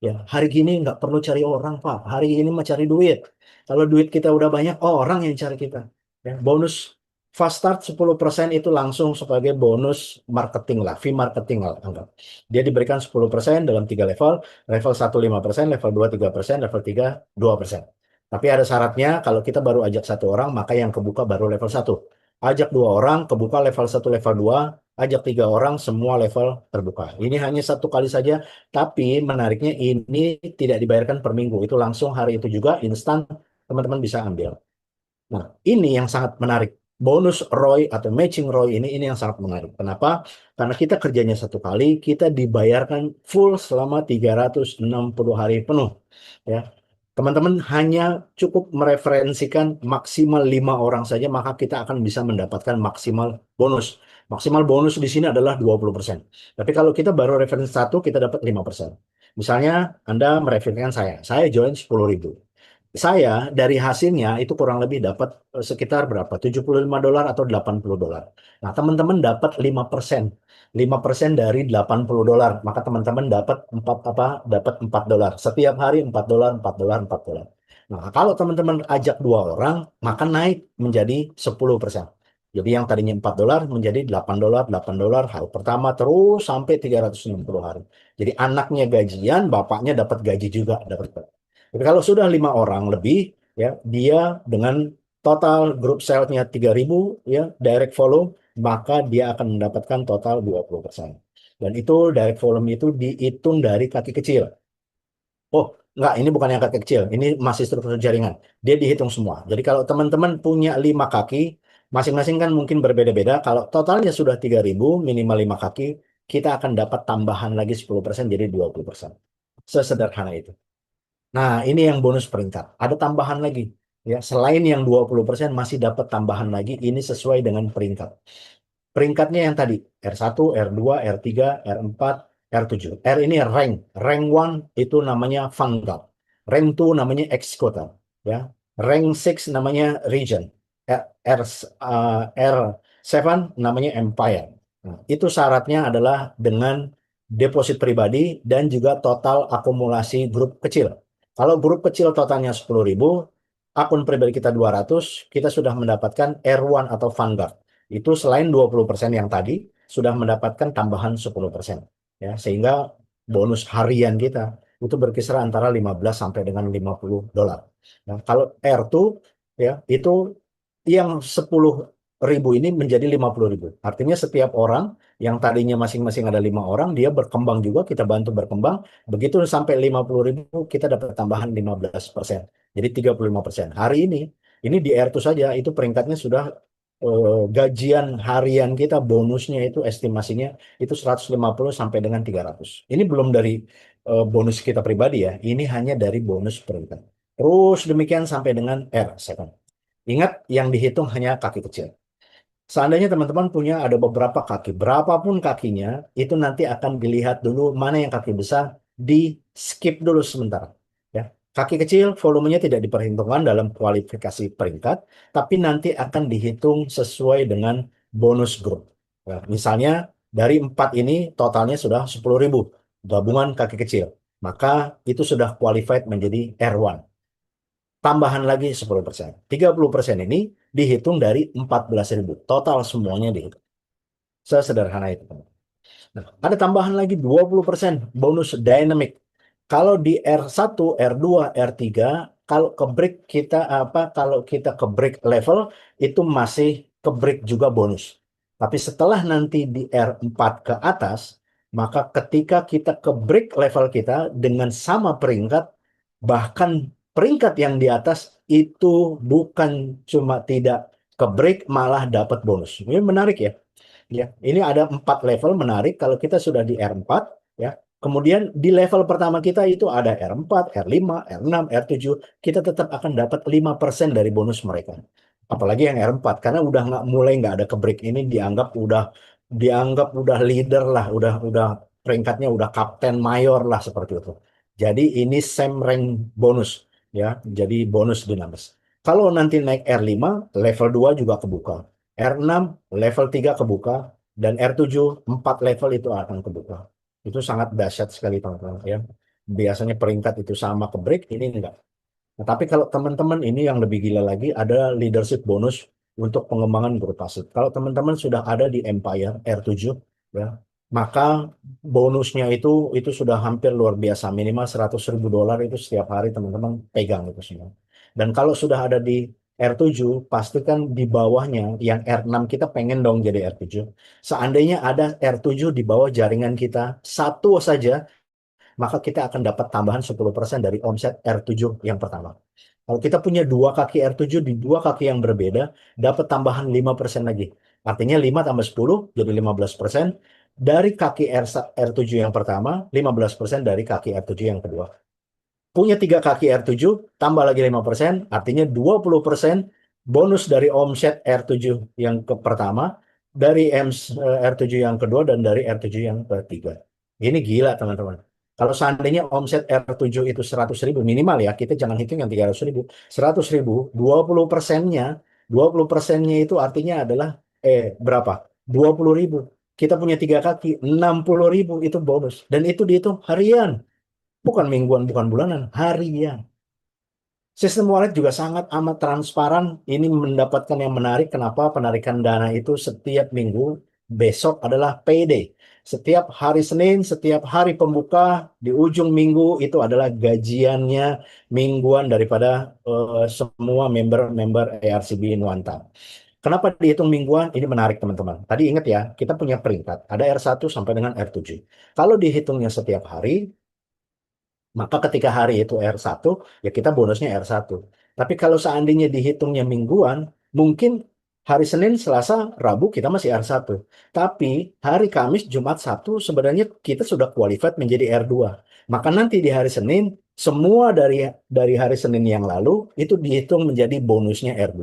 Ya, hari gini nggak perlu cari orang, Pak. Hari ini mah cari duit. Kalau duit kita udah banyak, orang yang cari kita. Ya, bonus fast start 10% itu langsung sebagai bonus marketing lah, fee marketing lah, anggap. Dia diberikan 10% dalam 3 level, level 1 5%, level 2 3%, level 3 2%. Tapi ada syaratnya, kalau kita baru ajak 1 orang, maka yang kebuka baru level 1. Ajak 2 orang, kebuka level 1, level 2, ajak 3 orang, semua level terbuka. Ini hanya 1 kali saja, tapi menariknya ini tidak dibayarkan per minggu. Itu langsung hari itu juga, instan, teman-teman bisa ambil. Nah, ini yang sangat menarik. Bonus ROI atau matching ROI ini yang sangat menarik. Kenapa? Karena kita kerjanya 1 kali, kita dibayarkan full selama 360 hari penuh. Ya, teman-teman hanya cukup mereferensikan maksimal 5 orang saja, maka kita akan bisa mendapatkan maksimal bonus. Maksimal bonus di sini adalah 20%. Tapi kalau kita baru referensi 1, kita dapat 5%. Misalnya Anda mereferensikan saya join 10.000. Saya dari hasilnya itu kurang lebih dapat sekitar berapa? $75 atau $80. Nah, teman-teman dapat 5%. 5% dari $80. Maka teman-teman dapat 4 apa? Dapat $4. Setiap hari $4, $4, $4. Nah, kalau teman-teman ajak 2 orang, maka naik menjadi 10%. Jadi yang tadinya $4 menjadi $8, $8 hari pertama terus sampai 360 hari. Jadi anaknya gajian, bapaknya dapat gaji juga, dapat. Tapi kalau sudah 5 orang lebih, ya dia dengan total grup sales-nya 3.000, ya direct volume, maka dia akan mendapatkan total 20%. Dan itu direct volume itu dihitung dari kaki kecil. Oh, enggak, ini bukan yang kaki kecil, ini masih struktur jaringan. Dia dihitung semua. Jadi kalau teman-teman punya 5 kaki, masing-masing kan mungkin berbeda-beda. Kalau totalnya sudah 3.000, minimal 5 kaki, kita akan dapat tambahan lagi 10% jadi 20%. Sesederhana itu. Nah, ini yang bonus peringkat. Ada tambahan lagi. Ya, selain yang 20% masih dapat tambahan lagi. Ini sesuai dengan peringkat. Peringkatnya yang tadi, R1, R2, R3, R4, R7. R ini rank. Rank 1 itu namanya Vanguard. Rank 2 namanya Executor. Ya. Rank 6 namanya Region. R7 namanya Empire. Nah, itu syaratnya adalah dengan deposit pribadi dan juga total akumulasi grup kecil. Kalau grup kecil totalnya 10.000, akun pribadi kita 200, kita sudah mendapatkan R1 atau Vanguard. Itu selain 20% yang tadi, sudah mendapatkan tambahan 10%. Ya, sehingga bonus harian kita itu berkisar antara 15 sampai dengan $50. Nah, kalau R2 ya, itu yang 10 ribu ini menjadi 50.000. Artinya setiap orang yang tadinya masing-masing ada 5 orang, dia berkembang juga, kita bantu berkembang. Begitu sampai 50.000, kita dapat tambahan 15%. Jadi 35%. Hari ini di R2 saja, itu peringkatnya sudah gajian harian kita, bonusnya itu estimasinya itu 150 sampai dengan 300. Ini belum dari bonus kita pribadi ya, ini hanya dari bonus peringkat. Terus demikian sampai dengan R7. Ingat, yang dihitung hanya kaki kecil. Seandainya teman-teman punya ada beberapa kaki, berapapun kakinya, itu nanti akan dilihat dulu mana yang kaki besar, di skip dulu sebentar. Ya. Kaki kecil volumenya tidak diperhitungkan dalam kualifikasi peringkat, tapi nanti akan dihitung sesuai dengan bonus grup. Ya, misalnya dari 4 ini totalnya sudah 10.000 gabungan kaki kecil, maka itu sudah qualified menjadi R1. Tambahan lagi 10%. 30% ini dihitung dari 14.000. Total semuanya dihitung. Sesederhana itu. Nah, ada tambahan lagi 20% bonus dynamic. Kalau di R1, R2, R3, kalau ke break kita kalau kita ke break level itu masih ke break juga bonus. Tapi setelah nanti di R4 ke atas, maka ketika kita ke break level kita dengan sama peringkat, bahkan peringkat yang di atas itu bukan cuma tidak ke break, malah dapat bonus. Ini menarik ya. Ya, ini ada 4 level menarik kalau kita sudah di R4 ya. Kemudian di level pertama kita itu ada R4, R5, R6, R7, kita tetap akan dapat 5% dari bonus mereka. Apalagi yang R4 karena udah nggak ada kebreak, ini dianggap udah leader lah, udah peringkatnya udah kapten mayor lah seperti itu. Jadi ini same rank bonus ya. Jadi bonus dinamis. Kalau nanti naik R5, level 2 juga kebuka. R6 level 3 kebuka, dan R7 4 level itu akan kebuka. Itu sangat dahsyat sekali teman-teman ya. Biasanya peringkat itu sama ke break, ini enggak. Nah, tapi kalau teman-teman ini yang lebih gila lagi, ada leadership bonus untuk pengembangan grup pasif. Kalau teman-teman sudah ada di Empire R7 ya, maka bonusnya itu sudah hampir luar biasa, minimal $100.000 itu setiap hari teman-teman pegang itu semua. Dan kalau sudah ada di R7, pastikan di bawahnya yang R6 kita pengen dong jadi R7. Seandainya ada R7 di bawah jaringan kita satu saja, maka kita akan dapat tambahan 10% dari omset R7 yang pertama. Kalau kita punya 2 kaki R7 di 2 kaki yang berbeda, dapat tambahan 5% lagi. Artinya 5 tambah 10 jadi 15%. Dari kaki R7 yang pertama, 15% dari kaki R7 yang kedua. Punya 3 kaki R7, tambah lagi 5%, artinya 20% bonus dari omset R7 yang pertama, dari R7 yang kedua, dan dari R7 yang ketiga. Ini gila teman-teman. Kalau seandainya omset R7 itu 100.000 minimal ya, kita jangan hitung yang 300.000. 100.000, 20%-nya itu artinya adalah, berapa? 20.000. Kita punya 3 kaki, 60.000 itu bonus. Dan itu dihitung harian. Bukan mingguan, bukan bulanan, harian. Sistem wallet juga sangat amat transparan. Ini mendapatkan yang menarik. Kenapa penarikan dana itu setiap minggu, besok adalah payday. Setiap hari Senin, setiap hari pembuka, di ujung minggu itu adalah gajiannya mingguan daripada semua member-member ARCB Nuanta. Kenapa dihitung mingguan? Ini menarik teman-teman. Tadi ingat ya, kita punya peringkat. Ada R1 sampai dengan R7. Kalau dihitungnya setiap hari, maka ketika hari itu R1, ya kita bonusnya R1. Tapi kalau seandainya dihitungnya mingguan, mungkin hari Senin, Selasa, Rabu kita masih R1. Tapi hari Kamis, Jumat, Sabtu sebenarnya kita sudah qualified menjadi R2. Maka nanti di hari Senin, semua dari hari Senin yang lalu itu dihitung menjadi bonusnya R2.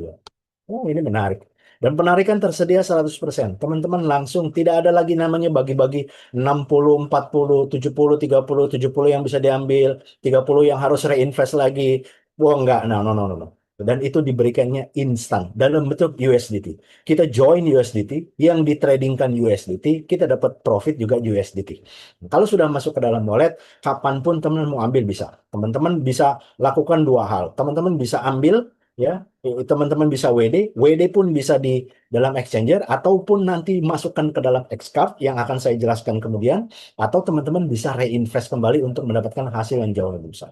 Oh, ini menarik. Dan penarikan tersedia 100%. Teman-teman langsung tidak ada lagi namanya bagi-bagi 60, 40, 70, 30, 70 yang bisa diambil, 30 yang harus reinvest lagi. Wah, enggak. No, no, no, no, no. Dan itu diberikannya instan dalam bentuk USDT. Kita join USDT, yang ditradingkan USDT, kita dapat profit juga USDT. Kalau sudah masuk ke dalam wallet, kapanpun teman-teman mau ambil bisa. Teman-teman bisa lakukan 2 hal. Teman-teman bisa ambil, ya, teman-teman bisa WD pun bisa di dalam exchanger, ataupun nanti masukkan ke dalam Xcard yang akan saya jelaskan kemudian, atau teman-teman bisa reinvest kembali untuk mendapatkan hasil yang jauh lebih besar.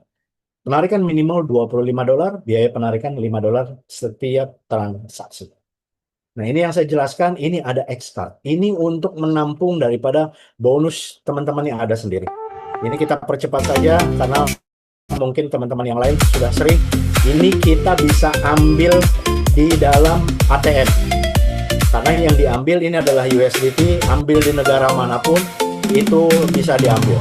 Penarikan minimal $25, biaya penarikan $5 setiap transaksi. Nah, ini yang saya jelaskan, ini ada X-Card. Ini untuk menampung daripada bonus teman-teman yang ada sendiri. Ini kita percepat saja karena mungkin teman-teman yang lain sudah sering. Ini kita bisa ambil di dalam ATM. Karena yang diambil ini adalah USDT, ambil di negara manapun, itu bisa diambil.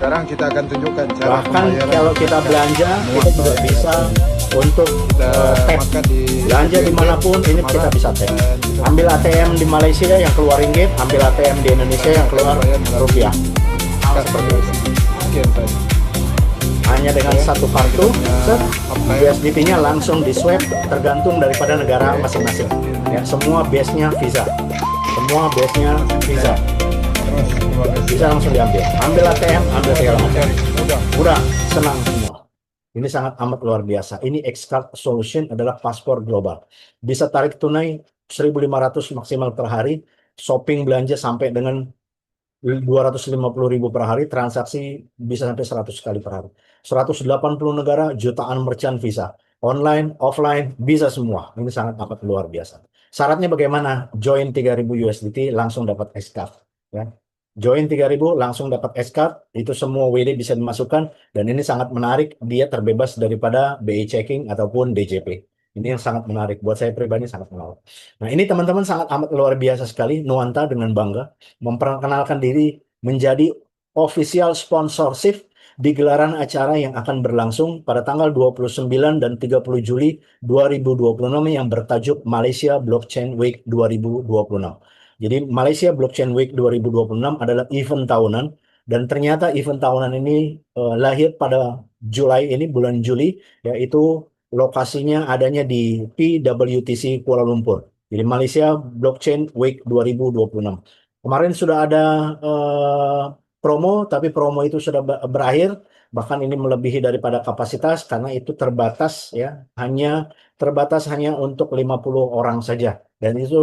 Sekarang kita akan tunjukkan cara Bahkan pembayaran. kalau kita belanja, kita juga bisa untuk tap. Maka di Belanja dimanapun, ini kita bisa tap. Ambil ATM di Malaysia yang keluar ringgit, ambil ATM di Indonesia yang keluar rupiah. Seperti itu. Sekian tadi. Hanya dengan satu kartu, set, USDT-nya langsung di swipe tergantung daripada negara masing-masing. Ya, semua base-nya Visa. Semua base-nya Visa. Bisa langsung diambil. Ambil ATM, ambil segala macam. Udah, senang semua. Ini sangat amat luar biasa. Ini X-Card Solution adalah paspor global. Bisa tarik tunai 1.500 maksimal per hari. Shopping belanja sampai dengan 250.000 per hari, transaksi bisa sampai 100 kali per hari. 180 negara, jutaan merchant Visa. Online, offline, bisa semua. Ini sangat amat luar biasa. Syaratnya bagaimana? Join 3.000 USDT, langsung dapat X-Card. Ya. Join 3.000, langsung dapat S-Card. Itu semua WD bisa dimasukkan. Dan ini sangat menarik, dia terbebas daripada BI checking ataupun DJP. Ini yang sangat menarik. Buat saya pribadi sangat menarik. Nah, ini teman-teman sangat amat luar biasa sekali. Nuanta dengan bangga memperkenalkan diri menjadi official sponsorship di gelaran acara yang akan berlangsung pada tanggal 29 dan 30 Juli 2026 yang bertajuk Malaysia Blockchain Week 2026. Jadi Malaysia Blockchain Week 2026 adalah event tahunan dan ternyata event tahunan ini lahir pada bulan Juli, yaitu lokasinya adanya di PWTC Kuala Lumpur. Jadi Malaysia Blockchain Week 2026. Kemarin sudah ada promo, tapi promo itu sudah berakhir. Bahkan ini melebihi daripada kapasitas karena itu terbatas ya, terbatas hanya untuk 50 orang saja. Dan itu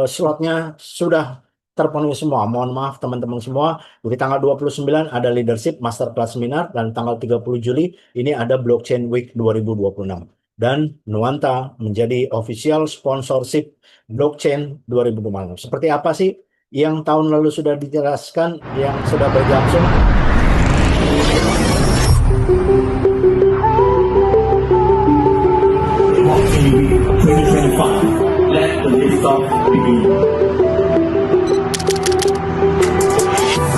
slotnya sudah terpenuhi semua. Mohon maaf teman-teman semua. Di tanggal 29 ada leadership masterclass seminar dan tanggal 30 Juli ini ada Blockchain Week 2026. Dan Nuanta menjadi official sponsorship Blockchain 2026. Seperti apa sih yang tahun lalu sudah dijelaskan, yang sudah berlangsung? Blockchain Week 2025. Let the good stuff begin.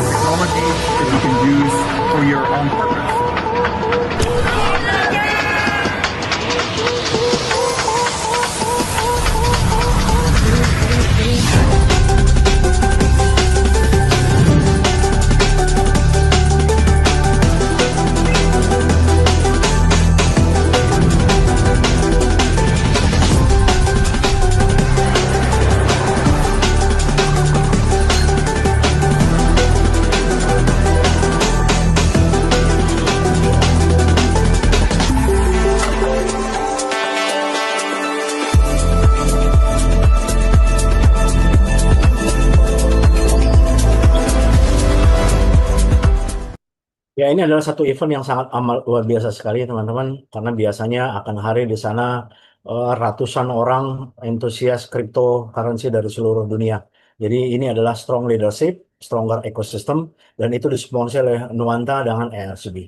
Technology that you can use for your own purpose. Ya, ini adalah satu event yang sangat amat luar biasa sekali, teman-teman, karena biasanya akan hadir di sana ratusan orang entusias cryptocurrency dari seluruh dunia. Jadi ini adalah strong leadership, stronger ecosystem, dan itu disponsori oleh Nuanta dengan ERCB.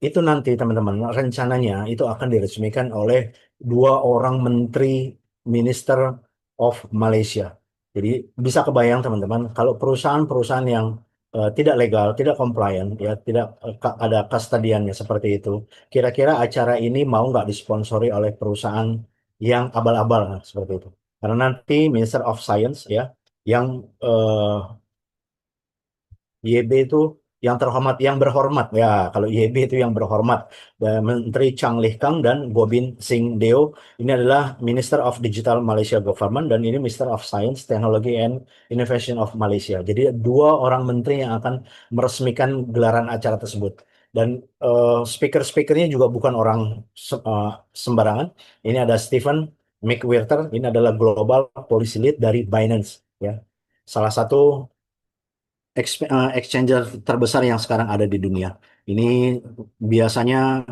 Itu nanti, teman-teman, rencananya itu akan diresmikan oleh dua orang menteri Minister of Malaysia. Jadi bisa kebayang, teman-teman, kalau perusahaan-perusahaan yang tidak legal, tidak compliant, ya, tidak ada kustodiannya seperti itu. Kira-kira acara ini mau nggak disponsori oleh perusahaan yang abal-abal seperti itu? Karena nanti Minister of Science ya, yang YB itu yang terhormat, yang berhormat ya. Kalau YB itu yang berhormat, dan Menteri Chang Lih Kang dan Gobin Singh Deo ini adalah Minister of Digital Malaysia Government dan ini Minister of Science, Technology and Innovation of Malaysia. Jadi dua orang menteri yang akan meresmikan gelaran acara tersebut. Dan speaker-speakernya juga bukan orang sembarangan. Ini ada Stephen McWhirter, ini adalah Global Policy Lead dari Binance ya. Salah satu exchanger terbesar yang sekarang ada di dunia. Ini biasanya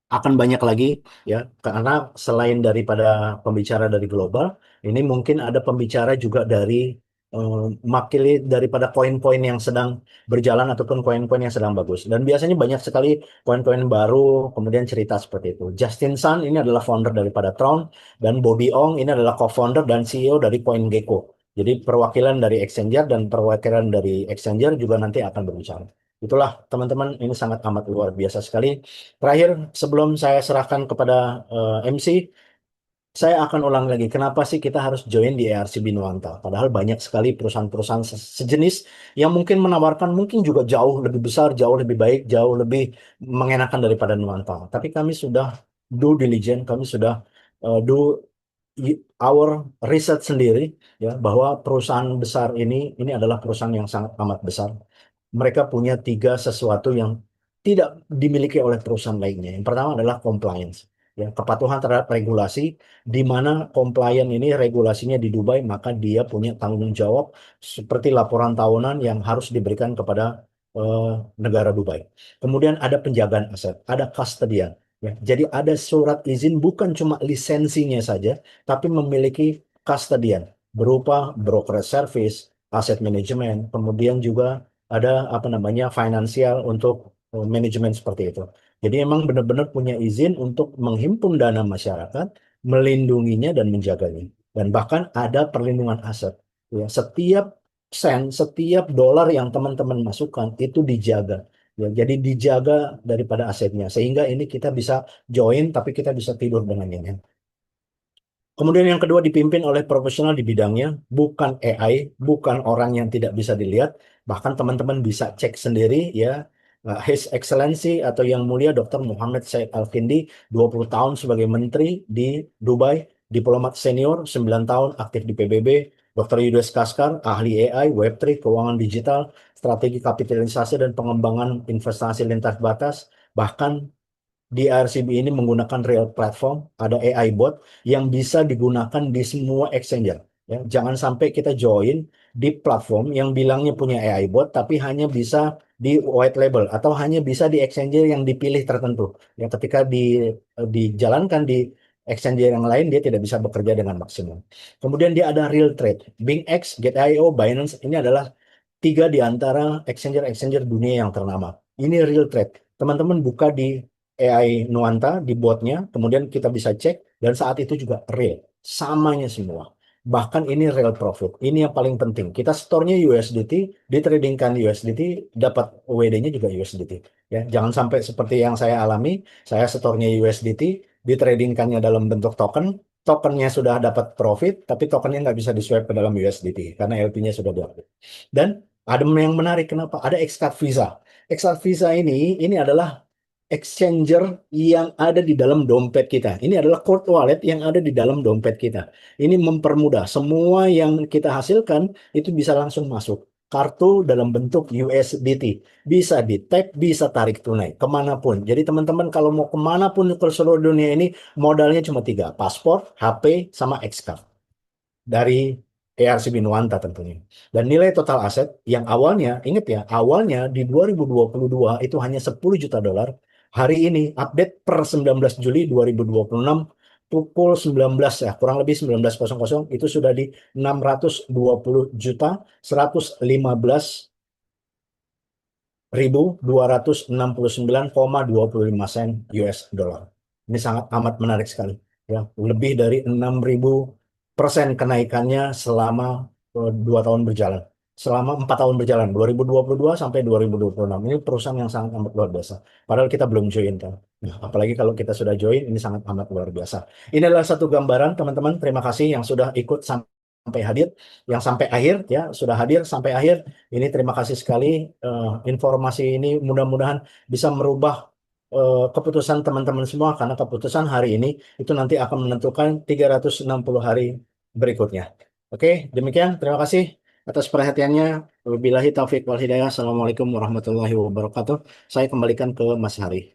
akan banyak lagi ya, karena selain daripada pembicara dari global, Ini mungkin ada pembicara juga dari makili daripada koin-koin yang sedang berjalan ataupun koin-koin yang sedang bagus. Dan biasanya banyak sekali koin-koin baru, kemudian cerita seperti itu. Justin Sun ini adalah founder daripada Tron, dan Bobby Ong ini adalah co-founder dan CEO dari CoinGecko. Jadi perwakilan dari exchanger dan perwakilan dari exchanger juga nanti akan berbicara. Itulah teman-teman, ini sangat amat luar biasa sekali. Terakhir, sebelum saya serahkan kepada MC, saya akan ulang lagi, kenapa sih kita harus join di ARCB Nuanta? Padahal banyak sekali perusahaan-perusahaan sejenis yang mungkin menawarkan mungkin juga jauh lebih besar, jauh lebih baik, jauh lebih mengenakan daripada Nuanta. Tapi kami sudah do diligence, kami sudah do our research sendiri, ya, bahwa perusahaan besar ini adalah perusahaan yang sangat amat besar. Mereka punya tiga sesuatu yang tidak dimiliki oleh perusahaan lainnya. Yang pertama adalah compliance, ya, kepatuhan terhadap regulasi, di mana compliant ini regulasinya di Dubai, maka dia punya tanggung jawab seperti laporan tahunan yang harus diberikan kepada eh, negara Dubai. Kemudian ada penjagaan aset, ada custodian. Ya, jadi ada surat izin bukan cuma lisensinya saja, tapi memiliki custodian berupa brokerage service, aset manajemen, kemudian juga ada apa namanya finansial untuk manajemen seperti itu. Jadi emang benar-benar punya izin untuk menghimpun dana masyarakat, melindunginya dan menjaganya. Dan bahkan ada perlindungan aset. Ya, setiap sen, setiap dolar yang teman-teman masukkan itu dijaga. Ya, jadi dijaga daripada asetnya. Sehingga ini kita bisa join, tapi kita bisa tidur dengan nyenyak. Kemudian yang kedua dipimpin oleh profesional di bidangnya, bukan AI, bukan orang yang tidak bisa dilihat, bahkan teman-teman bisa cek sendiri ya. His Excellency atau Yang Mulia Dr. Muhammad Said Al-Kindi, 20 tahun sebagai menteri di Dubai, diplomat senior, 9 tahun aktif di PBB, Dr. Yudhis Kaskar, ahli AI, Web3, keuangan digital, strategi kapitalisasi dan pengembangan investasi lintas batas, bahkan di RCB ini menggunakan real platform, ada AI bot yang bisa digunakan di semua exchanger. Ya, jangan sampai kita join di platform yang bilangnya punya AI bot, tapi hanya bisa di white label atau hanya bisa di exchanger yang dipilih tertentu. Ya, ketika dijalankan di exchanger yang lain, dia tidak bisa bekerja dengan maksimum. Kemudian dia ada real trade, BingX, Get.io, Binance, ini adalah tiga di antara exchanger-exchanger dunia yang ternama. Ini real trade. Teman-teman buka di AI Nuanta di botnya, kemudian kita bisa cek, dan saat itu juga real. Samanya semua. Bahkan ini real profit. Ini yang paling penting. Kita store-nya USDT, ditradingkan USDT, dapat WD-nya juga USDT. Ya, jangan sampai seperti yang saya alami, saya store-nya USDT, ditradingkannya dalam bentuk token, tokennya sudah dapat profit, tapi tokennya nggak bisa di-swap ke dalam USDT, karena LP-nya sudah diambil. Dan ada yang menarik, kenapa? Ada Xcard Visa. Xcard Visa ini adalah exchanger yang ada di dalam dompet kita. Ini adalah cold wallet yang ada di dalam dompet kita. Ini mempermudah. Semua yang kita hasilkan itu bisa langsung masuk. Kartu dalam bentuk USDT. Bisa di-tap, bisa tarik tunai. Kemanapun. Jadi teman-teman kalau mau kemanapun ke seluruh dunia ini, modalnya cuma tiga. Paspor, HP, sama Xcard. Dari ARCB Nuanta tentunya. Dan nilai total aset yang awalnya, ingat ya, awalnya di 2022 itu hanya 10 juta dolar. Hari ini update per 19 Juli 2026 pukul 19 ya, kurang lebih 19.00 itu sudah di 620 juta 115 1.269,25 sen US dollar. Ini sangat amat menarik sekali. Ya, lebih dari 6.000% kenaikannya selama 2 tahun berjalan. Selama 4 tahun berjalan, 2022 sampai 2026. Ini perusahaan yang sangat amat luar biasa. Padahal kita belum join kan. Nah, apalagi kalau kita sudah join, ini sangat amat luar biasa. Ini adalah satu gambaran, teman-teman. Terima kasih yang sudah ikut sampai hadir, yang sampai akhir ya, sudah hadir sampai akhir. Ini terima kasih sekali. Informasi ini mudah-mudahan bisa merubah keputusan teman-teman semua, karena keputusan hari ini itu nanti akan menentukan 360 hari berikutnya. Oke, demikian. Terima kasih atas perhatiannya. Wabillahi taufiq wal hidayah. Assalamualaikum warahmatullahi wabarakatuh. Saya kembalikan ke Mas Hari.